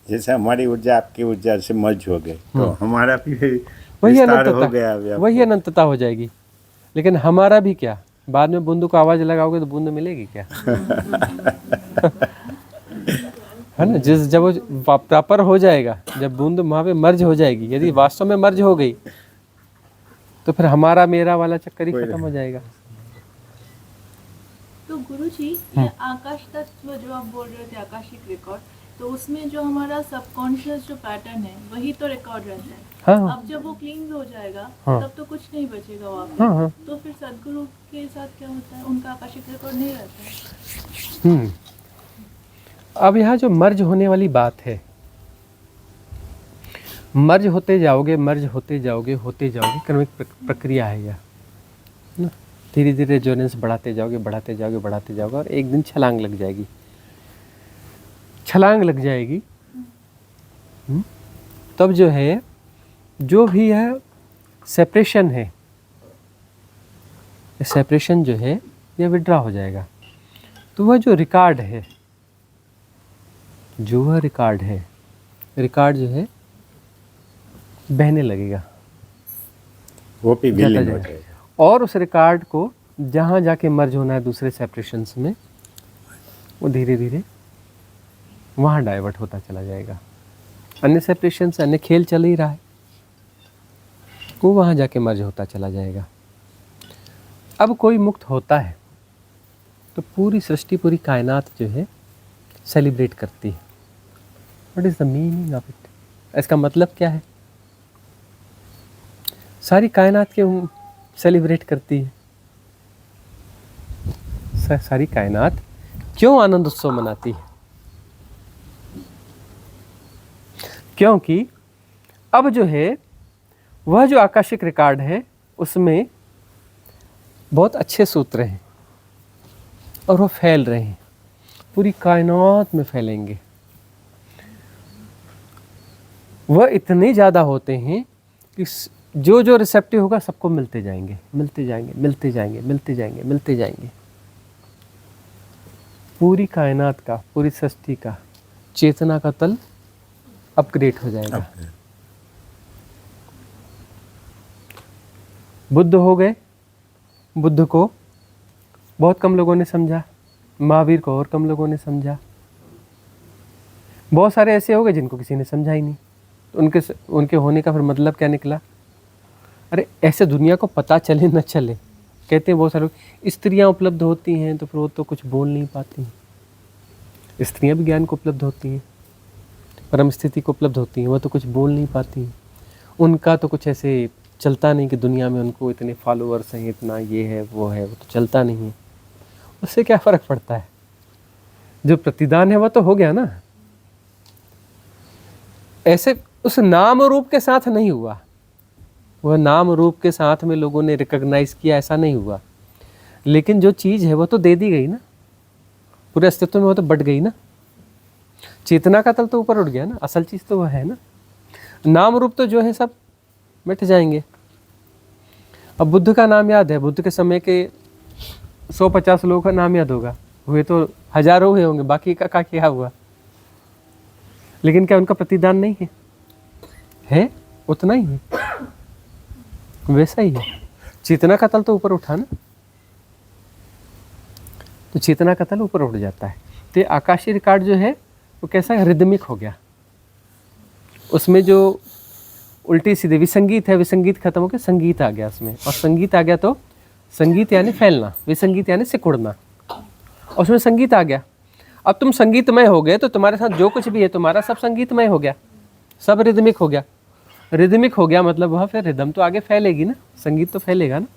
जैसे हमारी ऊर्जा आपकी ऊर्जा से मर्ज हो गई तो हमारा भी वही विस्तार हो अनंतता, गया, वही अनंतता हो जाएगी। लेकिन हमारा भी क्या, बाद में बूंद को आवाज लगाओगे तो बूंद मिलेगी क्या? है ना। जब वो प्रॉपर हो जाएगा, जब बूंद वहाँ पे मर्ज हो जाएगी, यदि वास्तव में मर्ज हो गई तो फिर हमारा मेरा वाला चक्कर ही खत्म हो जाएगा। तो गुरुजी, ये आकाश तत्व जो आप बोल रहे थे, आकाशिक रिकॉर्ड, तो उसमें जो हमारा सबकॉन्शियस जो पैटर्न है वही तो रिकॉर्ड रहता है। हाँ अब जब वो क्लींस हो जाएगा हाँ। तब तो कुछ नहीं बचेगा वहाँ पे। हाँ हाँ। तो फिर सदगुरु के साथ क्या होता है, उनका आकाशिक रिकॉर्ड नहीं रहता है। अब यहाँ जो मर्ज होने वाली बात है, मर्ज होते जाओगे, मर्ज होते जाओगे, होते जाओगे, क्रमिक प्रक्रिया है यह ना। धीरे धीरे रेजोनेंस बढ़ाते जाओगे, बढ़ाते जाओगे, बढ़ाते जाओगे, और एक दिन छलांग लग जाएगी, छलांग लग जाएगी। तब जो है, जो भी है सेपरेशन है, सेपरेशन जो है यह विड्रॉ हो जाएगा। तो वह जो रिकॉर्ड है, जो वह रिकॉर्ड है, रिकॉर्ड जो है बहने लगेगा, वो भी विलीन हो जाएगा। और उस रिकॉर्ड को जहाँ जाके मर्ज होना है दूसरे सेपरेशंस में, वो धीरे धीरे वहाँ डाइवर्ट होता चला जाएगा। अन्य सेपरेशन से अन्य खेल चल ही रहा है, वो वहाँ जाके मर्ज होता चला जाएगा। अब कोई मुक्त होता है तो पूरी सृष्टि, पूरी कायनात जो है सेलिब्रेट करती है। What is the meaning of it? इसका मतलब क्या है? सारी कायनात क्यों सेलिब्रेट करती है? सारी कायनात क्यों आनंद उत्सव मनाती है? क्योंकि अब जो है वह जो आकाशिक रिकॉर्ड है उसमें बहुत अच्छे सूत्र हैं और वो फैल रहे हैं, पूरी कायनात में फैलेंगे। वह इतने ज़्यादा होते हैं कि जो जो रिसेप्टिव होगा सबको मिलते जाएंगे, मिलते जाएंगे, मिलते जाएंगे, मिलते जाएंगे, मिलते जाएंगे। पूरी कायनात का, पूरी सृष्टि का चेतना का तल अपग्रेड हो जाएगा। बुद्ध हो गए, बुद्ध को बहुत कम लोगों ने समझा, महावीर को और कम लोगों ने समझा, बहुत सारे ऐसे हो गए जिनको किसी ने समझा ही नहीं। तो उनके होने का फिर मतलब क्या निकला? अरे ऐसे दुनिया को पता चले न चले, कहते हैं बहुत सारे लोग स्त्रियाँ उपलब्ध होती हैं तो फिर वो तो कुछ बोल नहीं पाती। स्त्रियाँ भी ज्ञान को उपलब्ध होती हैं, परम स्थिति को उपलब्ध होती हैं, वो तो कुछ बोल नहीं पाती। उनका तो कुछ ऐसे चलता नहीं कि दुनिया में उनको इतने फॉलोअर्स हैं, इतना ये है वो है, वो तो चलता नहीं है। उससे क्या फ़र्क पड़ता है? जो प्रतिदान है वो तो हो गया ना। ऐसे उस नाम रूप के साथ नहीं हुआ, वह नाम रूप के साथ में लोगों ने रिकॉग्नाइज किया, ऐसा नहीं हुआ। लेकिन जो चीज़ है वो तो दे दी गई ना, पूरे अस्तित्व में वो तो बढ़ गई ना। चेतना का तल तो ऊपर उठ गया ना, असल चीज़ तो वह है ना। नाम रूप तो जो है सब मिट जाएंगे। अब बुद्ध का नाम याद है, बुद्ध के समय के 150 लोगों का नाम याद होगा, हुए तो हजारों हुए होंगे, बाकी का क्या हुआ? लेकिन क्या उनका प्रतिदान नहीं है? है, उतना ही है, वैसा ही है। चेतना का तल तो ऊपर उठा ना, तो चेतना का तल ऊपर उठ जाता है। तो आकाशीय रिकॉर्ड जो है वो कैसा है? रिदमिक हो गया। उसमें जो उल्टी सीधे विसंगीत है, विसंगीत खत्म हो गया, संगीत आ गया उसमें। और संगीत आ गया तो संगीत यानी फैलना, विसंगीत यानी सिकुड़ना, और उसमें संगीत आ गया। अब तुम संगीतमय हो गए तो तुम्हारे साथ जो कुछ भी है तुम्हारा सब संगीतमय हो गया, सब रिदमिक हो गया। रिदमिक हो गया मतलब वह फिर रिदम तो आगे फैलेगी ना, संगीत तो फैलेगा ना,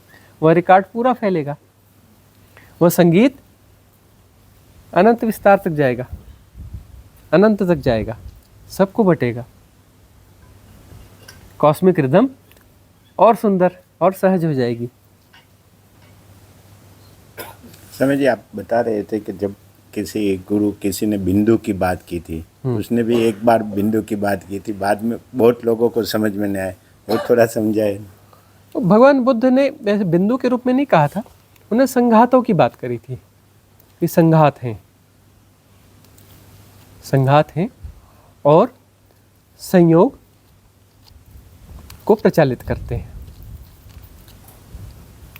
वह रिकॉर्ड पूरा फैलेगा, वह संगीत अनंत विस्तार तक जाएगा, अनंत तक जाएगा, सबको बटेगा। कॉस्मिक रिदम और सुंदर और सहज हो जाएगी। समय जी आप बता रहे थे कि जब किसी ने बिंदु की बात की थी, उसने भी एक बार बिंदु की बात की थी, बाद में बहुत लोगों को समझ में नहीं आया, वो थोड़ा समझाए। तो भगवान बुद्ध ने ऐसे बिंदु के रूप में नहीं कहा था, उन्हें संघातों की बात करी थी कि संघात हैं, संघात हैं और संयोग को प्रचालित करते हैं।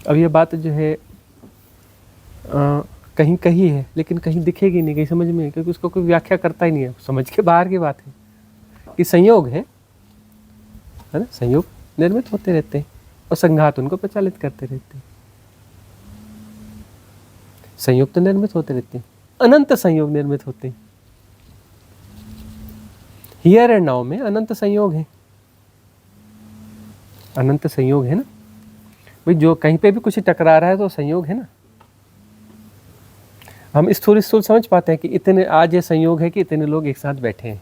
अब ये बात जो है कहीं कही है लेकिन कहीं दिखेगी नहीं, कहीं समझ में, क्योंकि उसको कोई व्याख्या करता ही नहीं है, समझ के बाहर की बात है कि संयोग है ना, संयोग निर्मित होते रहते हैं और संघात उनको प्रचालित करते रहते हैं। संयोग तो निर्मित होते रहते हैं, अनंत संयोग निर्मित होते हैं। हियर एंड नाउ में अनंत संयोग है, अनंत संयोग है ना भाई। जो कहीं पे भी कुछ टकरा रहा है तो संयोग है ना। हम स्थूल समझ पाते हैं कि इतने आज ये संयोग है कि इतने लोग एक साथ बैठे हैं,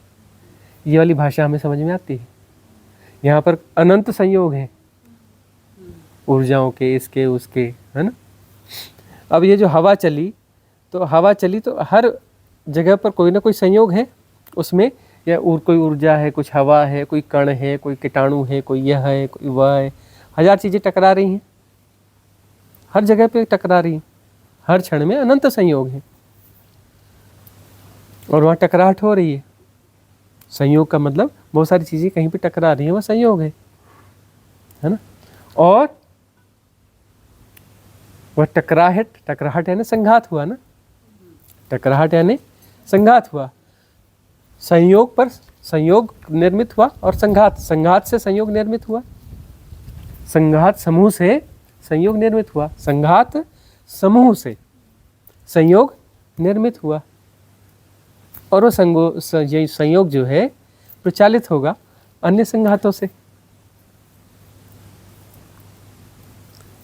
ये वाली भाषा हमें समझ में आती है। यहाँ पर अनंत संयोग हैं, ऊर्जाओं के, इसके उसके, है ना। अब ये जो हवा चली तो हर जगह पर कोई ना कोई संयोग है उसमें, या कोई ऊर्जा है, कुछ हवा है, कोई कण है, कोई कीटाणु है, कोई यह है, कोई वह है, हजार चीज़ें टकरा रही हैं, हर जगह पे टकरा रही हैं, हर क्षण में अनंत संयोग है और वहाँ टकराहट हो रही है। संयोग का मतलब बहुत सारी चीज़ें कहीं पे टकरा रही हैं, वह संयोग है ना। और वह टकराहट यानी संघात हुआ ना, टकराहट यानी संघात हुआ। संयोग पर संयोग निर्मित हुआ और संघात, संघात से संयोग निर्मित हुआ, संघात समूह से संयोग निर्मित हुआ, संघात समूह से संयोग निर्मित हुआ, और वो संयोग जो है प्रचालित होगा अन्य संघातों से।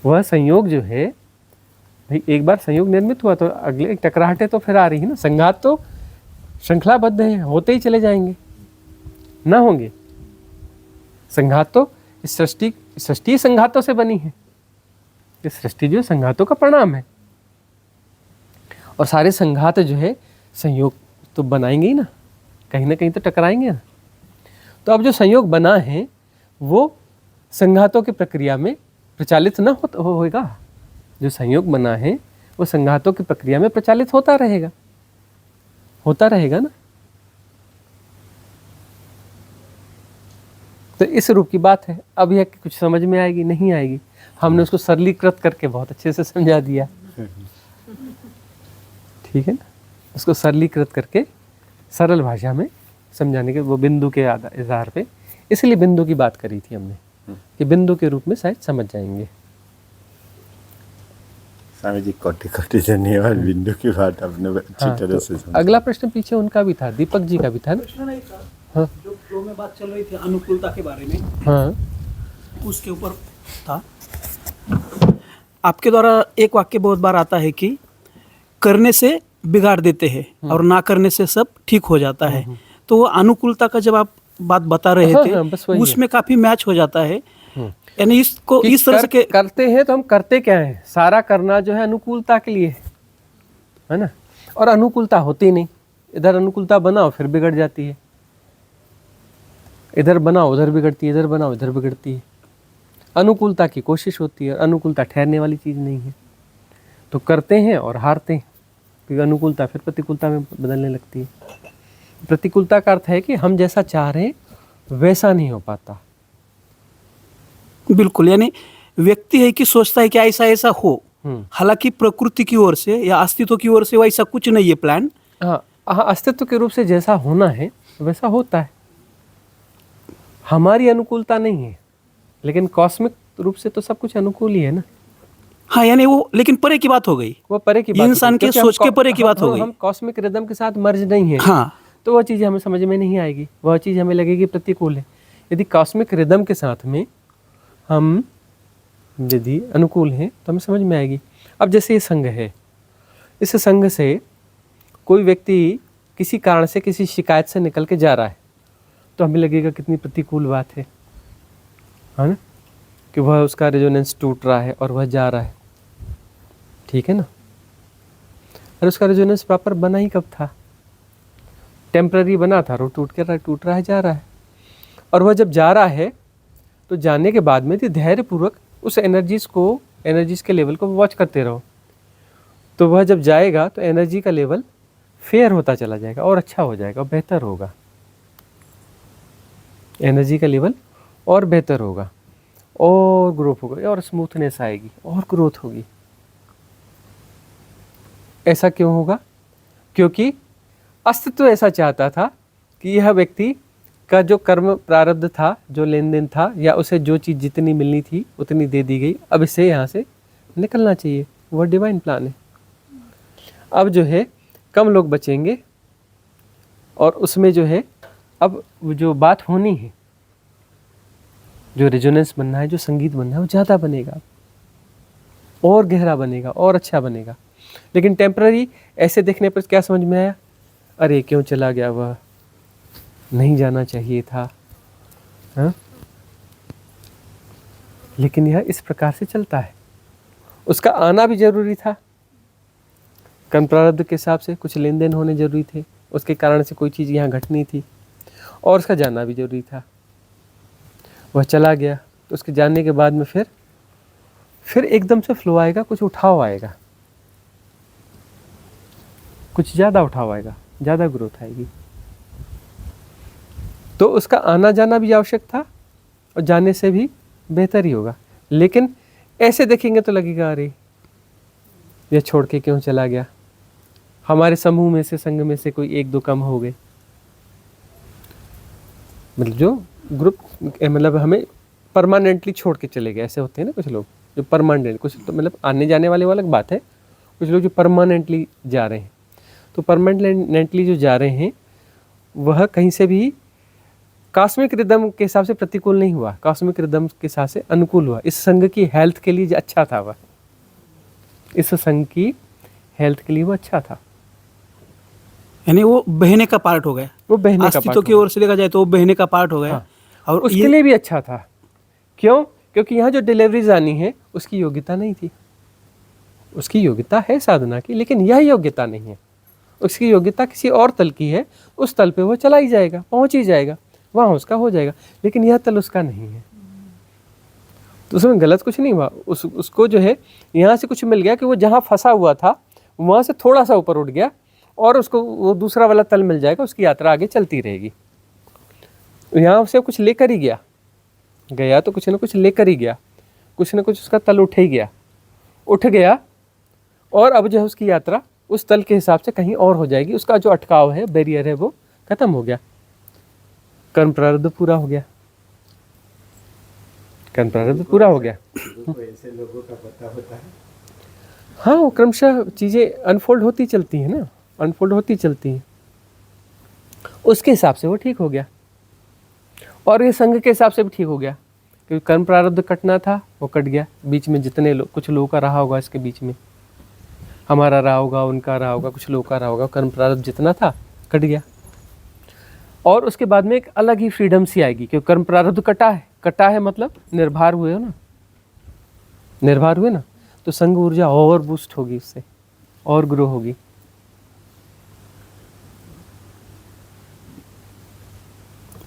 वह संयोग जो है भाई, एक बार संयोग निर्मित हुआ तो अगले टकराहटे तो फिर आ रही है ना। संघात तो श्रृंखलाबद्ध हैं, होते ही चले जाएंगे, ना होंगे। संघात तो इस सृष्टि संघातों से बनी है। इस सृष्टि जो संघातों का परिणाम है, और सारे संघात जो है संयोग तो बनाएंगे ही ना कहीं तो टकराएंगे ना। तो अब जो संयोग बना है वो संघातों की प्रक्रिया में प्रचालित न होगा। जो संयोग बना है वो संघातों की प्रक्रिया में प्रचालित होता रहेगा ना। तो इस रूप की बात है। अब यह कुछ समझ में आएगी नहीं आएगी, हमने उसको सरलीकृत करके बहुत अच्छे से समझा दिया, ठीक है ना। उसको सरलीकृत करके सरल भाषा में समझाने के, वो बिंदु के आधार पे, इसलिए बिंदु की बात करी थी हमने कि बिंदु के रूप में शायद समझ जाएंगे। स्वामी जी कोटि कोटि धन्यवाद, बिंदु की बात आपने अच्छी तरह से समझा। अगला प्रश्न पीछे उनका भी था, दीपक जी का भी था ना। प्रश्न नहीं था, हाँ जो फ्लो में बात चल रही थी अनुकूलता के बारे में, हाँ उसके ऊपर था। आपके द्वारा एक वाक्य बहुत बार आता है कि करने से बिगाड़ देते हैं और ना करने से सब ठीक हो जाता है। तो वो अनुकूलता का जब आप बात बता रहे हाँ, थे, हाँ, बस वही है। उसमें काफी मैच हो जाता है। यानी इसको कि इस तरह से करते हैं तो हम करते क्या है, सारा करना जो है अनुकूलता के लिए है ना। और अनुकूलता होती नहीं, इधर अनुकूलता बनाओ फिर बिगड़ जाती है, इधर बनाओ उधर बिगड़ती है, इधर बनाओ इधर बिगड़ती है। अनुकूलता की कोशिश होती है, अनुकूलता ठहरने वाली चीज़ नहीं है। तो करते हैं और हारते हैं, क्योंकि अनुकूलता फिर प्रतिकूलता में बदलने लगती है। प्रतिकूलता का अर्थ है कि हम जैसा चाह रहे हैं वैसा नहीं हो पाता। बिल्कुल, यानी व्यक्ति है कि सोचता है कि ऐसा ऐसा हो, हालांकि प्रकृति की ओर से या अस्तित्व की ओर से वैसा कुछ नहीं है प्लान। हाँ, अस्तित्व के रूप से जैसा होना है वैसा होता है। हमारी अनुकूलता नहीं है, लेकिन कॉस्मिक रूप से तो सब कुछ अनुकूल ही है ना। हाँ, यानी वो लेकिन परे की बात हो गई, वो परे की बात इंसान के सोच के परे की बात हो गई। हम कॉस्मिक रिदम के साथ मर्ज नहीं है, हाँ, तो वह चीज़ हमें समझ में नहीं आएगी, वह चीज़ हमें लगेगी प्रतिकूल है। यदि कॉस्मिक रिदम के साथ में हम यदि अनुकूल हैं तो हमें समझ में आएगी। अब जैसे ये संघ है, इस संघ से कोई व्यक्ति किसी कारण से किसी शिकायत से निकल के जा रहा है तो हमें लगेगा कितनी प्रतिकूल बात है ना, कि वह उसका रेजोनेंस टूट रहा है और वह जा रहा है, ठीक है ना। और उसका रेजोनेंस प्रॉपर बना ही कब था, टेम्पररी बना था, वो टूट रहा है जा रहा है। और वह जब जा रहा है तो जाने के बाद में धैर्यपूर्वक उस एनर्जीज के लेवल को वॉच करते रहो। तो वह जब जाएगा तो एनर्जी का लेवल फेयर होता चला जाएगा और अच्छा हो जाएगा और बेहतर होगा। एनर्जी का लेवल और बेहतर होगा और ग्रोथ होगा और स्मूथनेस आएगी और ग्रोथ होगी। ऐसा क्यों होगा? क्योंकि अस्तित्व ऐसा चाहता था कि यह व्यक्ति का जो कर्म प्रारब्ध था, जो लेन देन था, या उसे जो चीज़ जितनी मिलनी थी उतनी दे दी गई, अब इसे यहाँ से निकलना चाहिए। वह डिवाइन प्लान है। अब जो है कम लोग बचेंगे और उसमें जो है अब जो बात होनी है, जो रेजोनेंस बनना है, जो संगीत बनना है, वो ज़्यादा बनेगा और गहरा बनेगा और अच्छा बनेगा। लेकिन टेम्पररी ऐसे देखने पर क्या समझ में आया, अरे क्यों चला गया, वह नहीं जाना चाहिए था, हाँ? लेकिन यह इस प्रकार से चलता है। उसका आना भी जरूरी था, कर्म प्रारब्ध के हिसाब से कुछ लेन देन होने जरूरी थे, उसके कारण से कोई चीज़ यहाँ घटनी थी, और उसका जाना भी जरूरी था। वह चला गया तो उसके जाने के बाद में फिर एकदम से फ्लो आएगा, कुछ उठाव आएगा, कुछ ज़्यादा उठाव आएगा, ज़्यादा ग्रोथ आएगी। तो उसका आना जाना भी आवश्यक था और जाने से भी बेहतर ही होगा। लेकिन ऐसे देखेंगे तो लगेगा अरे ये छोड़ के क्यों चला गया, हमारे समूह में से, संघ में से कोई एक दो कम हो गए, मतलब जो ग्रुप मतलब हमें परमानेंटली छोड़ के चले गए, ऐसे होते हैं ना कुछ लोग जो परमानेंट, कुछ तो मतलब आने जाने वाले वो अलग बात है, कुछ लोग जो परमानेंटली जा रहे हैं। तो परमानेंटली जो जा रहे हैं वह कहीं से भी कॉस्मिक रिदम के हिसाब से प्रतिकूल नहीं हुआ, कॉस्मिक रिदम के हिसाब से अनुकूल हुआ। इस संघ की हेल्थ के लिए अच्छा था वह, इस संघ की हेल्थ के लिए वो अच्छा था। यानी वो बहने का पार्ट हो गया, वो बहने का अस्तित्व पार्ट की ओर से देखा जाए तो वो बहने का पार्ट हो गया। हाँ। और उसके लिए भी अच्छा था। क्यों? क्योंकि यहाँ जो डिलीवरीज आनी है उसकी योग्यता नहीं थी। उसकी योग्यता है साधना की, लेकिन यह योग्यता नहीं है। उसकी योग्यता किसी और तल की है, उस तल पे वो चला ही जाएगा, पहुंच ही जाएगा, वहाँ उसका हो जाएगा, लेकिन यह तल उसका नहीं है। तो उसमें गलत कुछ नहीं हुआ। उसको जो है यहाँ से कुछ मिल गया कि वो जहाँ फंसा हुआ था वहाँ से थोड़ा सा ऊपर उठ गया और उसको वो दूसरा वाला तल मिल जाएगा, उसकी यात्रा आगे चलती रहेगी। यहाँ से कुछ लेकर ही गया तो कुछ ना कुछ लेकर ही गया, कुछ ना कुछ उसका तल उठ ही गया, उठ गया, और अब जो है उसकी यात्रा उस तल के हिसाब से कहीं और हो जाएगी। उसका जो अटकाव है, बैरियर है, वो खत्म हो गया, कर्म प्रारब्ध पूरा हो गया, कर्म प्रारब्ध पूरा हो गया। ऐसे लोगों का पता होता है। हाँ, वो क्रमशः चीज़ें अनफोल्ड होती चलती हैं ना, अनफोल्ड होती चलती हैं, उसके हिसाब से वो ठीक हो गया। और ये संघ के हिसाब से भी ठीक हो गया, क्योंकि कर्म प्रारब्ध कटना था वो कट गया। बीच में जितने लोग, कुछ लोगों का रहा होगा इसके बीच में, हमारा रहा होगा, उनका रहा होगा, कुछ लोगों का रहा होगा, कर्म प्रारब्ध जितना था कट गया। और उसके बाद में एक अलग ही फ्रीडम सी आएगी, क्योंकि कर्म प्रारब्ध कटा है मतलब निर्भर हुए हो ना, निर्भर हुए ना, तो संघ ऊर्जा और बूस्ट होगी, उससे और ग्रो होगी।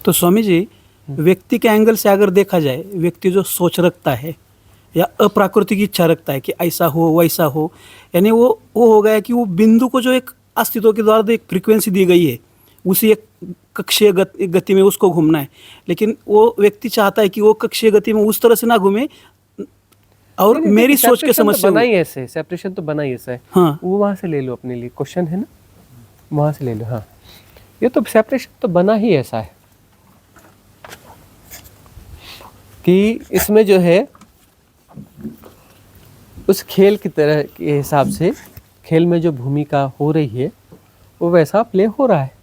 तो स्वामी जी, व्यक्ति के एंगल से अगर देखा जाए, व्यक्ति जो सोच रखता है या अप्राकृतिक इच्छा रखता है कि ऐसा हो वैसा हो, यानी वो हो गया कि वो बिंदु को जो एक अस्तित्व के द्वारा एक फ्रीक्वेंसी दी गई है, उसी एक कक्षीय गति में उसको घूमना है। लेकिन वो व्यक्ति चाहता है कि वो कक्षीय गति में उस तरह से ना घूमे, और नहीं, मेरी सोच के समझ से बना ही ऐसे, सेपरेशन तो बना ही ऐसा है। हाँ, वो वहाँ से ले लो, अपने लिए क्वेश्चन है ना, वहाँ से ले लो। हाँ, ये तो सेपरेशन तो बना ही ऐसा है कि इसमें जो है उस खेल की तरह के हिसाब से, खेल में जो भूमिका हो रही है वो वैसा प्ले हो रहा है,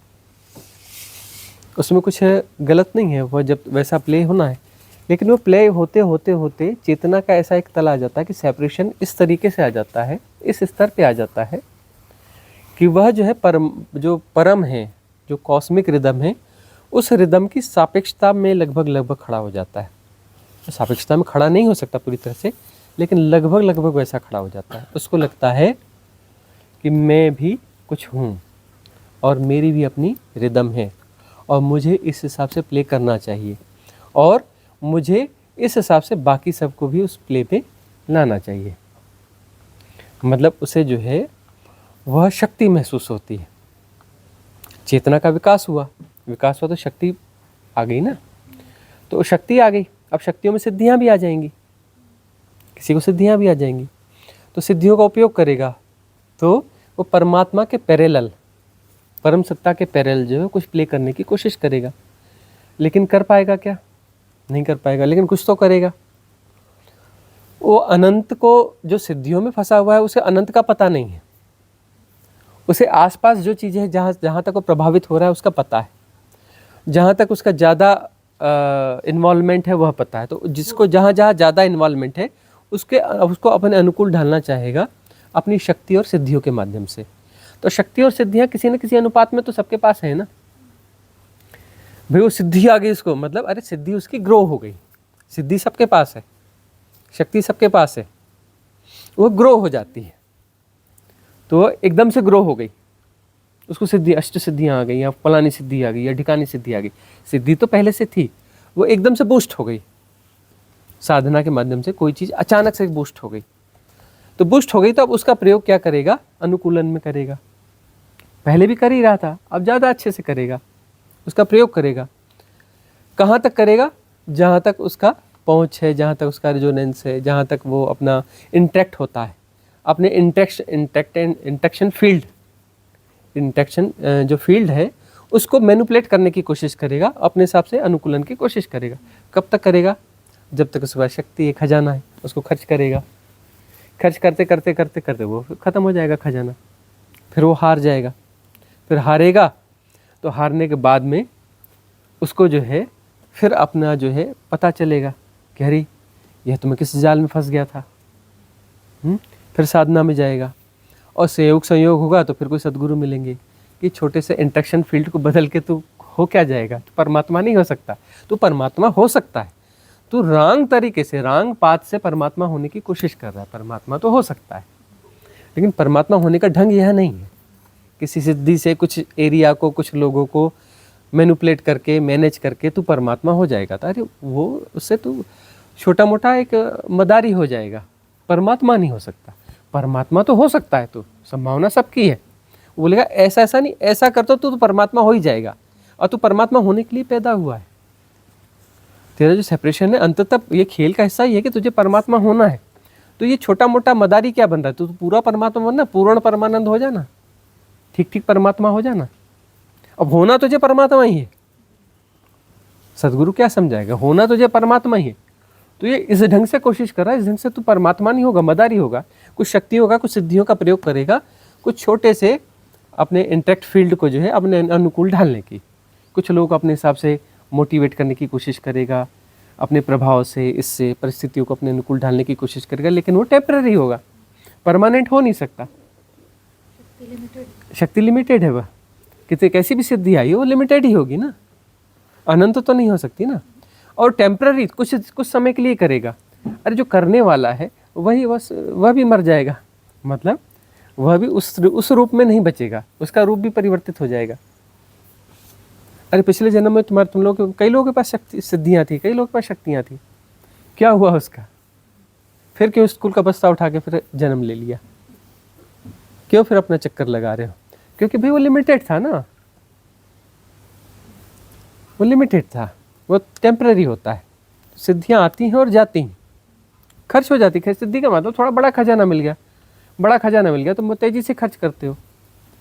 उसमें कुछ गलत नहीं है, वह जब वैसा प्ले होना है। लेकिन वो प्ले होते होते होते चेतना का ऐसा एक तल आ जाता है कि सेपरेशन इस तरीके से आ जाता है, इस स्तर पे आ जाता है कि वह जो है परम है, जो कॉस्मिक रिदम है, उस रिदम की सापेक्षता में लगभग खड़ा हो जाता है। सापेक्षता में खड़ा नहीं हो सकता पूरी तरह से, लेकिन लगभग वैसा खड़ा हो जाता है। उसको लगता है कि मैं भी कुछ हूँ और मेरी भी अपनी रिदम है, और मुझे इस हिसाब से प्ले करना चाहिए, और मुझे इस हिसाब से बाकी सबको भी उस प्ले पे लाना चाहिए। मतलब उसे जो है वह शक्ति महसूस होती है। चेतना का विकास हुआ तो शक्ति आ गई ना, तो शक्ति आ गई, अब शक्तियों में सिद्धियां भी आ जाएंगी, किसी को सिद्धियां भी आ जाएंगी, तो सिद्धियों का उपयोग करेगा तो वो परमात्मा के पैरेलल, परम सत्ता के पैरेलल जो है कुछ प्ले करने की कोशिश करेगा। लेकिन कर पाएगा क्या? नहीं कर पाएगा, लेकिन कुछ तो करेगा। वो अनंत को, जो सिद्धियों में फंसा हुआ है, उसे अनंत का पता नहीं है, उसे आसपास जो चीज़ें हैं जहाँ तक वो प्रभावित हो रहा है उसका पता है, जहाँ तक उसका ज़्यादा इन्वॉल्वमेंट है वह पता है। तो जिसको जहाँ ज़्यादा इन्वॉल्वमेंट है उसको अपने अनुकूल ढालना चाहेगा अपनी शक्ति और सिद्धियों के माध्यम से। तो शक्ति और सिद्धियाँ किसी न किसी अनुपात में तो सबके पास है ना भाई। वो सिद्धि आ गई उसको, मतलब अरे सिद्धि उसकी ग्रो हो गई, सिद्धि सबके पास है, शक्ति सबके पास है, वो ग्रो हो जाती है, तो वो एकदम से ग्रो हो गई, उसको सिद्धि, अष्ट सिद्धियाँ आ गई, या फलानी सिद्धि आ गई, या ढिकानी सिद्धि आ गई। सिद्धि तो पहले से थी, वो एकदम से बूस्ट हो गई, साधना के माध्यम से कोई चीज़ अचानक से बूस्ट हो गई। तो बूस्ट हो गई तो अब उसका प्रयोग क्या करेगा? अनुकूलन में करेगा। पहले भी कर ही रहा था, अब ज़्यादा अच्छे से करेगा, उसका प्रयोग करेगा। कहाँ तक करेगा? जहाँ तक उसका पहुँच है, जहाँ तक उसका रेजोनेंस है, जहाँ तक वो अपना इंटरेक्ट होता है, अपने इंटरेक्शन फील्ड, इंटरेक्शन जो फील्ड है उसको मैनिपुलेट करने की कोशिश करेगा, अपने हिसाब से अनुकूलन की कोशिश करेगा। कब तक करेगा? जब तक उसके पास शक्ति है, खजाना है, उसको खर्च करेगा। खर्च करते करते करते करते वो ख़त्म हो जाएगा खजाना, फिर वो हार जाएगा। फिर हारेगा तो हारने के बाद में उसको जो है फिर अपना जो है पता चलेगा कि अरे यह तो मैं किस जाल में फंस गया था। फिर साधना में जाएगा और संयोग होगा तो फिर कोई सद्गुरु मिलेंगे कि छोटे से इंट्रैक्शन फील्ड को बदल के तू हो क्या जाएगा, तो परमात्मा नहीं हो सकता। तो परमात्मा हो सकता है, तो रॉन्ग तरीके से, रॉन्ग पाथ से परमात्मा होने की कोशिश कर रहा है। परमात्मा तो हो सकता है, लेकिन परमात्मा होने का ढंग यह नहीं है किसी सिद्धि से कुछ एरिया को, कुछ लोगों को मैनिपुलेट करके, मैनेज करके तू परमात्मा हो जाएगा। तो अरे वो उससे तू छोटा मोटा एक मदारी हो जाएगा, परमात्मा नहीं हो सकता। परमात्मा तो हो सकता है, तो संभावना सबकी है। वो बोलेगा ऐसा ऐसा नहीं, ऐसा करता तो परमात्मा हो ही जाएगा, और तू परमात्मा होने के लिए पैदा हुआ है। तेरा जो सेपरेशन है अंततः ये खेल का हिस्सा ही है कि तुझे परमात्मा होना है। तो ये छोटा मोटा मदारी क्या बन रहा है? तू पूरा परमात्मा बनना, पूर्ण परमानंद हो जाना, ठीक ठीक परमात्मा हो जाना। अब होना तुझे परमात्मा ही है। सदगुरु क्या समझाएगा? होना तुझे परमात्मा ही है। तो ये इस ढंग से कोशिश कर रहा है, इस ढंग से तू परमात्मा नहीं होगा, मदारी होगा। कुछ शक्ति होगा, कुछ सिद्धियों का प्रयोग करेगा, कुछ छोटे से अपने इंटैक्ट फील्ड को जो है अपने अनुकूल ढालने की। कुछ लोग अपने हिसाब से मोटिवेट करने की कोशिश करेगा, अपने प्रभाव से, इससे परिस्थितियों को अपने अनुकूल ढालने की कोशिश करेगा, लेकिन वो टेम्पररी होगा, परमानेंट हो नहीं सकता। शक्ति लिमिटेड है वह। कितने कैसी भी सिद्धि आई वो लिमिटेड ही होगी ना, अनंत तो नहीं हो सकती ना। और टेम्पररी कुछ समय के लिए करेगा। अरे जो करने वाला है वही बस वह भी मर जाएगा, मतलब वह भी उस रूप में नहीं बचेगा, उसका रूप भी परिवर्तित हो जाएगा। अरे पिछले जन्म में तुम लोग कई लोगों के पास शक्ति सिद्धियाँ थी, कई लोगों के पास शक्तियाँ थी, क्या हुआ उसका? फिर क्यों स्कूल का बस्ता उठा के फिर जन्म ले लिया? क्यों फिर अपना चक्कर लगा रहे हो? क्योंकि भाई वो लिमिटेड था ना, वो लिमिटेड था, वो टेम्पररी होता है। सिद्धियाँ आती हैं और जाती हैं, खर्च हो जाती है। सिद्धि का मतलब थोड़ा बड़ा खजाना मिल गया, बड़ा खजाना मिल गया तो तेजी से खर्च करते हो,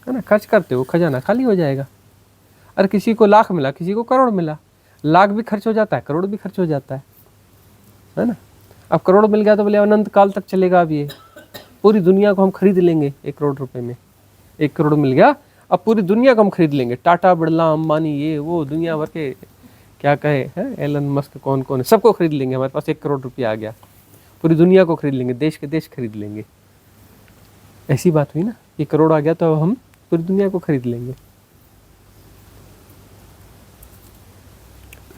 है ना, खर्च करते हो, खजाना खाली हो जाएगा। अरे किसी को लाख मिला, किसी को करोड़ मिला, लाख भी खर्च हो जाता है, करोड़ भी खर्च हो जाता है ना। अब करोड़ मिल गया तो बोले अनंत काल तक चलेगा। अब ये पूरी दुनिया को हम खरीद लेंगे 1 करोड़ रुपए में। 1 करोड़ मिल गया, अब पूरी दुनिया को हम खरीद लेंगे। टाटा, बिरला, अंबानी, ये वो दुनिया भर के क्या कहे हैं, एलन मस्क, कौन कौन है, सबको खरीद लेंगे। हमारे पास 1 करोड़ रुपया आ गया, पूरी दुनिया को खरीद लेंगे, देश के देश खरीद लेंगे। ऐसी बात हुई ना, 1 करोड़ आ गया तो हम पूरी दुनिया को खरीद लेंगे।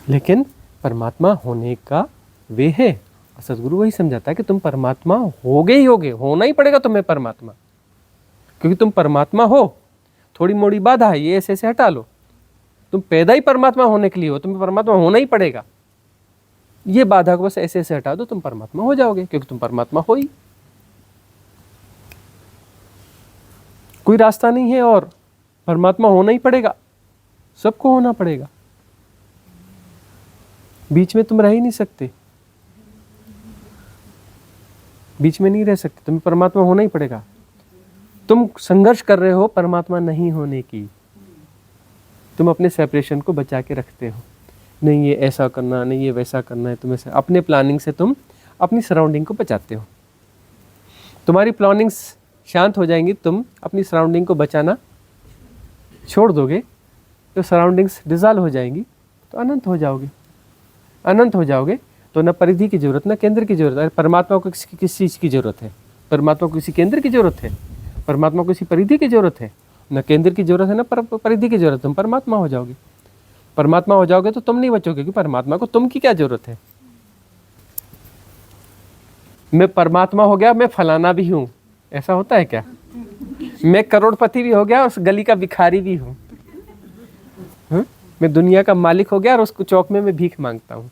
लेकिन परमात्मा होने का वे है, सदगुरु वही समझाता है कि तुम परमात्मा होगे ही होगे, होना ही पड़ेगा तुम्हें परमात्मा, क्योंकि तुम परमात्मा हो। थोड़ी मोड़ी बाधा है, ये ऐसे हटा लो, तुम पैदा ही परमात्मा होने के लिए हो, तुम्हें परमात्मा होना ही पड़ेगा। ये बाधा को बस ऐसे ऐसे हटा दो, तुम परमात्मा हो जाओगे, क्योंकि तुम परमात्मा हो ही। कोई रास्ता नहीं है और परमात्मा होना ही पड़ेगा, सबको होना पड़ेगा, बीच में तुम रह ही नहीं सकते, बीच में नहीं रह सकते, तुम्हें परमात्मा होना ही पड़ेगा। तुम संघर्ष कर रहे हो परमात्मा नहीं होने की, तुम अपने सेपरेशन को बचा के रखते हो, नहीं ये ऐसा करना, नहीं ये वैसा करना है, तुम्हें अपने प्लानिंग से तुम अपनी सराउंडिंग को बचाते हो। तुम्हारी प्लानिंग्स शांत हो जाएंगी, तुम अपनी सराउंडिंग को बचाना छोड़ दोगे तो सराउंडिंग्स डिजॉल्व हो जाएंगी, तो अनंत हो जाओगे। अनंत हो जाओगे तो न परिधि की जरूरत, न केंद्र की जरूरत है। परमात्मा को किस चीज़ की जरूरत है? परमात्मा को किसी केंद्र की जरूरत है? परमात्मा को किसी परिधि की जरूरत है? न केंद्र की जरूरत है, न परिधि की जरूरत। तुम परमात्मा हो जाओगे। परमात्मा हो जाओगे तो तुम नहीं बचोगे, क्योंकि परमात्मा को तुम की क्या जरूरत है? मैं परमात्मा हो गया, मैं फलाना भी हूँ, ऐसा होता है क्या? मैं करोड़पति भी हो गया, उस गली का भिखारी भी हूँ। मैं दुनिया का मालिक हो गया और उसको चौक में मैं भीख मांगता हूँ।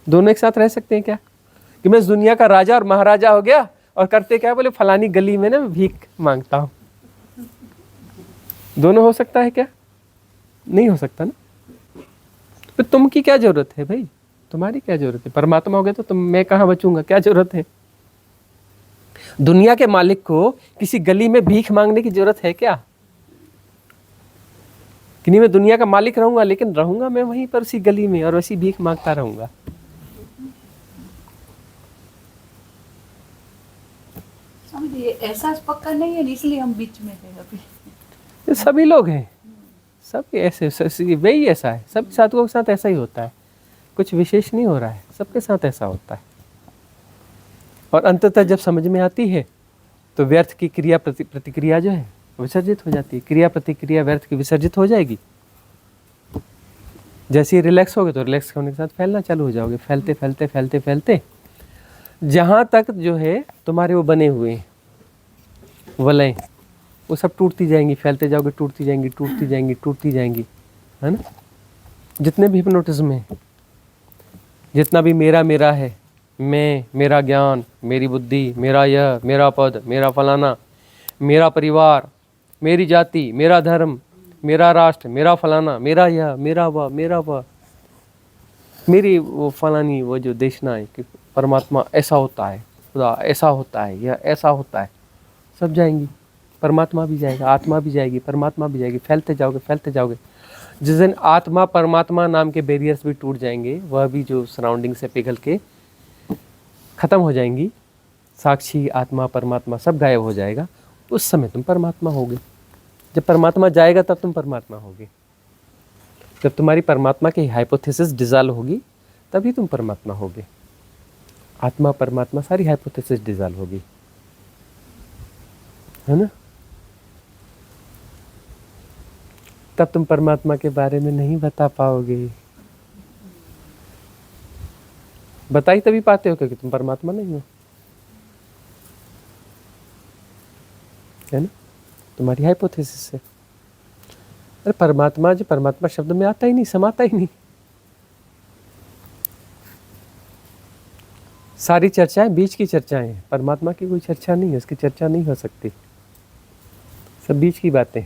दोनों एक साथ रह सकते हैं क्या? कि मैं इस दुनिया का राजा और महाराजा हो गया और करते क्या, बोले फलानी गली में ना मैं भीख मांगता हूँ। दोनों हो सकता है क्या? नहीं हो सकता ना। तो तुम की क्या जरूरत है भाई? तुम्हारी क्या जरूरत है? परमात्मा हो गया तो मैं कहाँ बचूंगा? क्या जरूरत है? दुनिया के मालिक को किसी गली में भीख मांगने की जरूरत है क्या? कि नहीं मैं दुनिया का मालिक रहूंगा, लेकिन रहूंगा मैं वहीं पर उसी गली में और वैसी भीख मांगता रहूंगा। स्वामी जी, ये एहसास पक्का नहीं है, इसलिए हम बीच में हैं अभी। ये सभी लोग हैं, सब ऐसे वही ऐसा है, सब साधुओं के साथ ऐसा ही होता है, कुछ विशेष नहीं हो रहा है, सबके साथ ऐसा होता है। और अंततः जब समझ में आती है तो व्यर्थ की क्रिया प्रतिक्रिया जो है विसर्जित हो जाती है। क्रिया प्रतिक्रिया व्यर्थ की विसर्जित हो जाएगी। जैसे ही रिलैक्स होगे तो रिलैक्स होने के साथ फैलना चालू हो जाओगे, फैलते फैलते फैलते फैलते जहाँ तक जो है तुम्हारे वो बने हुए वलय वो सब टूटती जाएंगी, फैलते जाओगे, टूटती जाएंगी, टूटती जाएंगी, टूटती जाएंगी, है ना। जितने भी हिप्नोटिज्म है, जितना भी मेरा मेरा है, मैं, मेरा ज्ञान, मेरी बुद्धि, मेरा यह, मेरा पद, मेरा फलाना, मेरा परिवार, मेरी जाति, मेरा धर्म, मेरा राष्ट्र, मेरा फलाना, मेरा यह, मेरा वह, मेरी वो फलानी वो जो देशना है कि परमात्मा ऐसा होता है, खुदा ऐसा होता है, यह ऐसा होता है, सब जाएंगी। परमात्मा भी जाएगा, आत्मा भी जाएगी, परमात्मा भी जाएगी, फैलते जाओगे फैलते जाओगे। जिस दिन आत्मा परमात्मा नाम के बैरियर्स भी टूट जाएंगे, वह भी जो सराउंडिंग से पिघल के ख़त्म हो जाएंगी, साक्षी आत्मा परमात्मा सब गायब हो जाएगा, उस समय तुम परमात्मा होगे। जब परमात्मा जाएगा तब तुम परमात्मा होगे। जब तुम्हारी परमात्मा की हाइपोथेसिस डिसॉल्व होगी तभी तुम परमात्मा होगे। आत्मा परमात्मा सारी हाइपोथेसिस डिसॉल्व होगी, है ना। तब तुम परमात्मा के बारे में नहीं बता पाओगे। बता ही तभी पाते हो क्योंकि तुम परमात्मा नहीं हो, है ना। तुम्हारी हाइपोथेसिस है। अरे परमात्मा जो परमात्मा शब्द में आता ही नहीं, समाता ही नहीं। सारी चर्चाएं बीच की चर्चाएं हैं, परमात्मा की कोई चर्चा नहीं है, उसकी चर्चा नहीं हो सकती, सब बीच की बातें।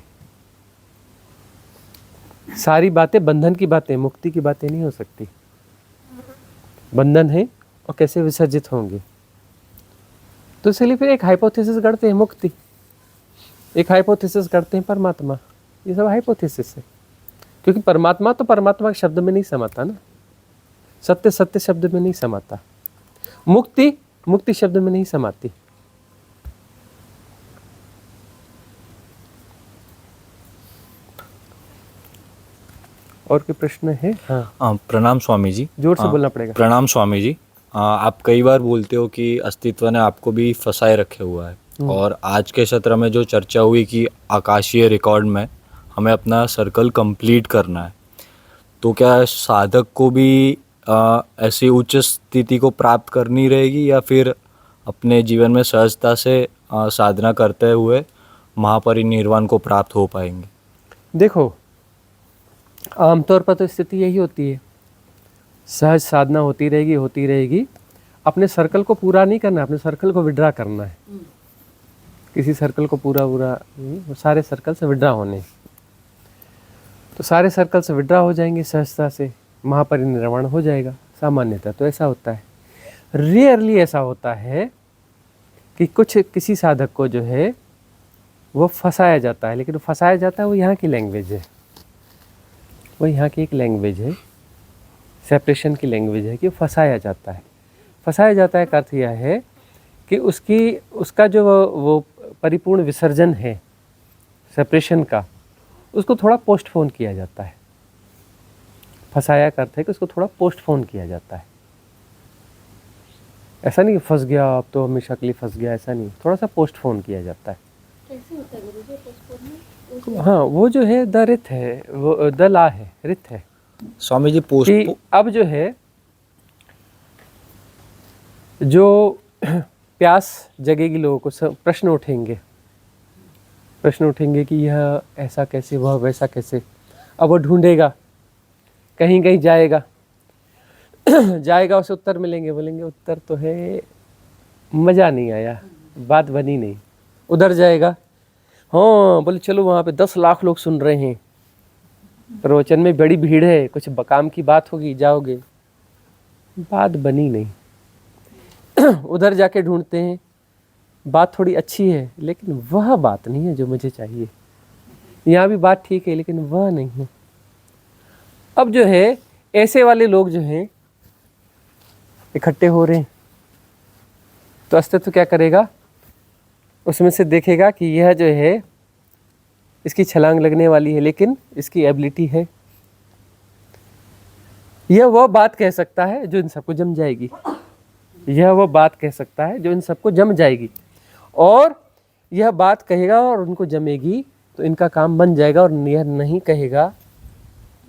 सारी बातें बंधन की बातें, मुक्ति की बातें नहीं हो सकती। बंधन है और कैसे विसर्जित होंगे, तो इसलिए फिर एक हाइपोथेसिस गढ़ते हैं मुक्ति, एक हाइपोथेसिस गढ़ते हैं परमात्मा। ये सब हाइपोथेसिस है, क्योंकि परमात्मा तो परमात्मा के शब्द में नहीं समाता ना, सत्य सत्य शब्द में नहीं समाता, मुक्ति मुक्ति शब्द में नहीं समाती। और कोई प्रश्न है? हाँ, प्रणाम स्वामी जी। जोर से बोलना पड़ेगा। प्रणाम स्वामी जी। आप कई बार बोलते हो कि अस्तित्व ने आपको भी फंसाए रखे हुआ है, और आज के सत्र में जो चर्चा हुई कि आकाशीय रिकॉर्ड में हमें अपना सर्कल कंप्लीट करना है, तो क्या साधक को भी ऐसी उच्च स्थिति को प्राप्त करनी रहेगी, या फिर अपने जीवन में सहजता से साधना करते हुए महापरिनिर्वाण को प्राप्त हो पाएंगे? देखो, आमतौर पर तो स्थिति यही होती है, सहज साधना होती रहेगी। अपने सर्कल को पूरा नहीं करना, अपने सर्कल को विड्रा करना है। किसी सर्कल को पूरा नहीं, सारे सर्कल से विड्रा होने, तो सारे सर्कल से विड्रा हो जाएंगे, सहजता से महापरिनिर्वाण हो जाएगा। सामान्यतः तो ऐसा होता है। रेयरली ऐसा होता है कि किसी साधक को जो है वो फंसाया जाता है, लेकिन फंसाया जाता है वो यहाँ की लैंग्वेज है, वो यहाँ की एक लैंग्वेज है, सेपरेशन की लैंग्वेज है कि फंसाया जाता है। फंसाया जाता है का अर्थ यह है कि उसका जो वो परिपूर्ण विसर्जन है सेपरेशन का, उसको थोड़ा पोस्टपोन किया जाता है। फंसाया का अर्थ है कि उसको थोड़ा पोस्टपोन किया जाता है। ऐसा नहीं फंस गया अब तो हमेशा के लिए फंस गया, ऐसा नहीं, थोड़ा सा पोस्टपोन किया जाता है। कैसे होता है गुरुजी पोस्टपोन? हाँ, वो जो है द रिथ है, वो द ला है, रिथ है स्वामी जी। कि अब जो है जो प्यास जगेगी लोगों को, सब प्रश्न उठेंगे कि यह ऐसा कैसे, वह वैसा कैसे। अब वो ढूंढेगा, कहीं कहीं जाएगा उसे उत्तर मिलेंगे, बोलेंगे उत्तर तो है, मज़ा नहीं आया, बात बनी नहीं। उधर जाएगा, हाँ बोले चलो वहाँ पे 10 लाख लोग सुन रहे हैं, प्रवचन में बड़ी भीड़ है, कुछ काम की बात होगी, जाओगे, बात बनी नहीं। उधर जाके ढूंढते हैं, बात थोड़ी अच्छी है लेकिन वह बात नहीं है जो मुझे चाहिए, यहाँ भी बात ठीक है, लेकिन वह नहीं है। अब जो है ऐसे वाले लोग जो हैं इकट्ठे हो रहे हैं, तो अस्तित्व क्या करेगा, उसमें से देखेगा कि यह जो है इसकी छलांग लगने वाली है, लेकिन इसकी एबिलिटी है। यह वह बात कह सकता है जो इन सबको जम जाएगी, यह वह बात कह सकता है जो इन सबको जम जाएगी, और यह बात कहेगा और उनको जमेगी तो इनका काम बन जाएगा, और यह नहीं कहेगा,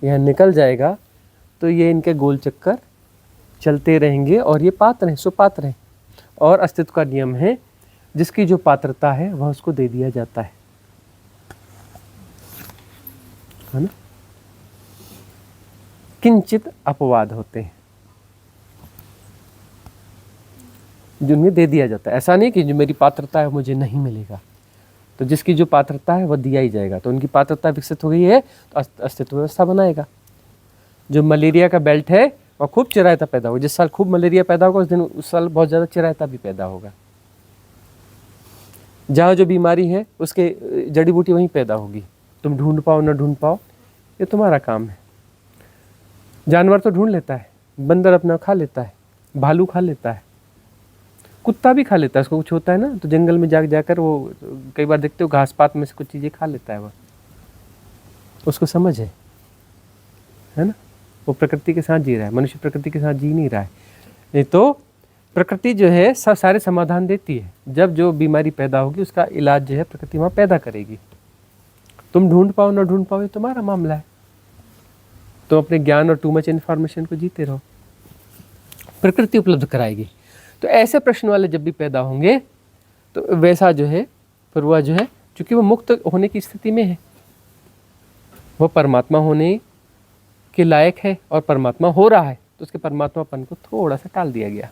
यह निकल जाएगा तो ये इनके गोल चक्कर चलते रहेंगे और ये पात्र हैं, सुपात्र हैं। और अस्तित्व का नियम है, जिसकी जो पात्रता है वह उसको दे दिया जाता है ना। किंचित अपवाद होते हैं जिनमें दे दिया जाता है। ऐसा नहीं कि जो मेरी पात्रता है मुझे नहीं मिलेगा, तो जिसकी जो पात्रता है वह दिया ही जाएगा। तो उनकी पात्रता विकसित हो गई है तो अस्तित्व व्यवस्था बनाएगा। जो मलेरिया का बेल्ट है वह खूब चिरायता पैदा होगा, जिस साल खूब मलेरिया पैदा होगा उस साल बहुत ज़्यादा चिरायता भी पैदा होगा। जहाँ जो बीमारी है उसके जड़ी बूटी वहीं पैदा होगी। तुम ढूंढ पाओ ना ढूंढ पाओ, ये तुम्हारा काम है। जानवर तो ढूंढ लेता है, बंदर अपना खा लेता है, भालू खा लेता है, कुत्ता भी खा लेता है। उसको कुछ होता है ना तो जंगल में जाकर वो कई बार देखते हो घास पात में से कुछ चीज़ें खा लेता है। वह उसको समझ है ना। वो प्रकृति के साथ जी रहा है, मनुष्य प्रकृति के साथ जी नहीं रहा है। नहीं तो प्रकृति जो है सब सारे समाधान देती है। जब जो बीमारी पैदा होगी उसका इलाज जो है प्रकृति वहाँ पैदा करेगी। तुम ढूंढ पाओ ना ढूंढ पाओ ये तुम्हारा मामला है। तुम अपने ज्ञान और टू मच इन्फॉर्मेशन को जीते रहो, प्रकृति उपलब्ध कराएगी। तो ऐसे प्रश्न वाले जब भी पैदा होंगे तो वैसा जो है फिर वह जो है, चूँकि वो मुक्त होने की स्थिति में है, वह परमात्मा होने के लायक है और परमात्मा हो रहा है, तो उसके परमात्मापन को थोड़ा सा टाल दिया गया।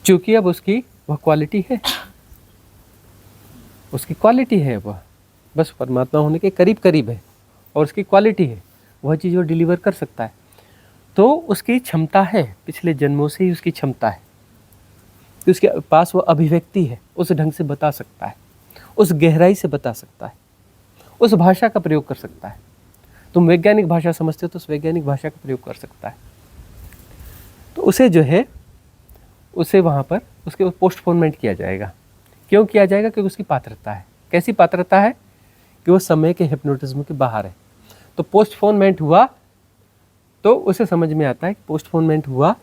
चूँकि अब उसकी वह क्वालिटी है, उसकी क्वालिटी है, वह बस परमात्मा होने के करीब करीब है और उसकी क्वालिटी है, वह चीज़ वो डिलीवर कर सकता है। तो उसकी क्षमता है, पिछले जन्मों से ही उसकी क्षमता है कि उसके पास वो अभिव्यक्ति है, उस ढंग से बता सकता है, उस गहराई से बता सकता है, उस भाषा का प्रयोग कर सकता है। तुम वैज्ञानिक भाषा समझते हो तो उस वैज्ञानिक भाषा का प्रयोग कर सकता है। तो उसे जो है उसे वहाँ पर उसके पोस्टपोनमेंट किया जाएगा। क्यों किया जाएगा? क्योंकि उसकी पात्रता है। कैसी पात्रता है? कि वो समय के हिप्नोटिज्म के बाहर है। तो पोस्टपोनमेंट हुआ तो उसे समझ में आता है कि पोस्टपोनमेंट हुआ,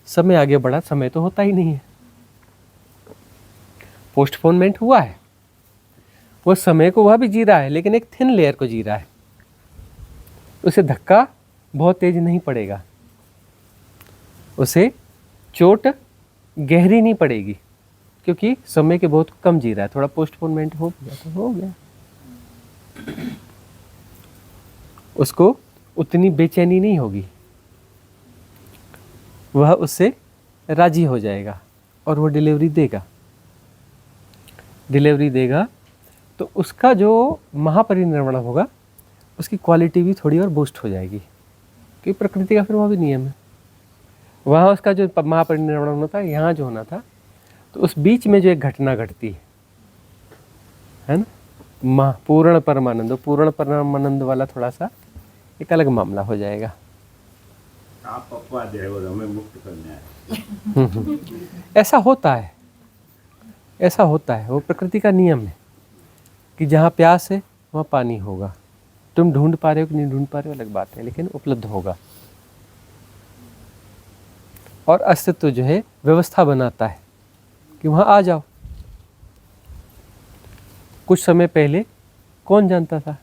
समय आगे बढ़ा, समय तो होता ही नहीं है। पोस्टपोनमेंट हुआ है, वो समय को वह भी जी रहा है लेकिन एक थिन लेयर को जी रहा है। उसे धक्का बहुत तेज नहीं पड़ेगा, उसे चोट गहरी नहीं पड़ेगी, क्योंकि समय के बहुत कम जी रहा है। थोड़ा पोस्टपोनमेंट हो गया तो हो गया, उसको उतनी बेचैनी नहीं होगी, वह उससे राजी हो जाएगा और वो डिलीवरी देगा। डिलीवरी देगा तो उसका जो महापरिनिर्वाण होगा उसकी क्वालिटी भी थोड़ी और बूस्ट हो जाएगी, क्योंकि प्रकृति का फिर वह भी नियम है। वहाँ उसका जो महापरिनिर्वाण होना था, यहाँ जो होना था, तो उस बीच में जो एक घटना घटती है ना, पूर्ण परमानंद, पूर्ण परमानंद वाला थोड़ा सा एक अलग मामला हो जाएगा। आप अपवाद है और हमें मुक्त करने आए। ऐसा होता है, ऐसा होता है, वो प्रकृति का नियम है कि जहाँ प्यास है वहाँ पानी होगा। तुम ढूंढ पा रहे हो कि नहीं ढूंढ पा रहे हो अलग बात है, लेकिन उपलब्ध होगा। और अस्तित्व जो है व्यवस्था बनाता है कि वहाँ आ जाओ। कुछ समय पहले कौन जानता था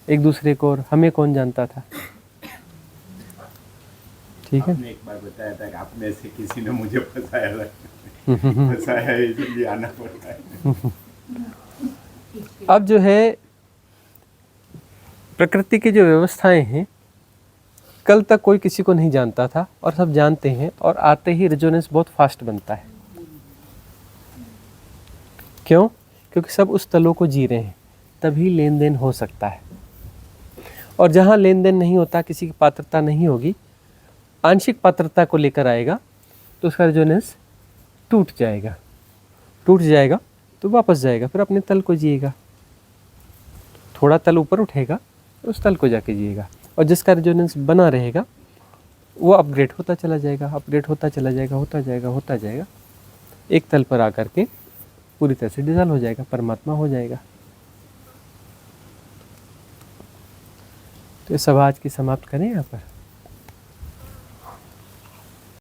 एक दूसरे को, और हमें कौन जानता था? ठीक है, आपने एक बार बताया था कि आप में से किसी ने मुझे फंसाया फंसाया इसलिए आना पड़ता है। अब जो है प्रकृति की जो व्यवस्थाएं हैं, कल तक कोई किसी को नहीं जानता था और सब जानते हैं, और आते ही रेजोनेंस बहुत फास्ट बनता है। क्यों? क्योंकि सब उस तलों को जी रहे हैं, तभी लेन देन हो सकता है। और जहाँ लेन देन नहीं होता, किसी की पात्रता नहीं होगी, आंशिक पात्रता को लेकर आएगा तो उसका रेजोनेंस टूट जाएगा। टूट जाएगा तो वापस जाएगा, फिर अपने तल को जिएगा। थोड़ा तल ऊपर उठेगा तो उस तल को जाके जिएगा, और जिसका रेजोनेंस बना रहेगा वो अपग्रेड होता चला जाएगा, अपग्रेड होता चला जाएगा, होता जाएगा, एक तल पर आकर के पूरी तरह से डिजॉल्व हो जाएगा, परमात्मा हो जाएगा। तो ये सब आज की समाप्त करें यहाँ पर।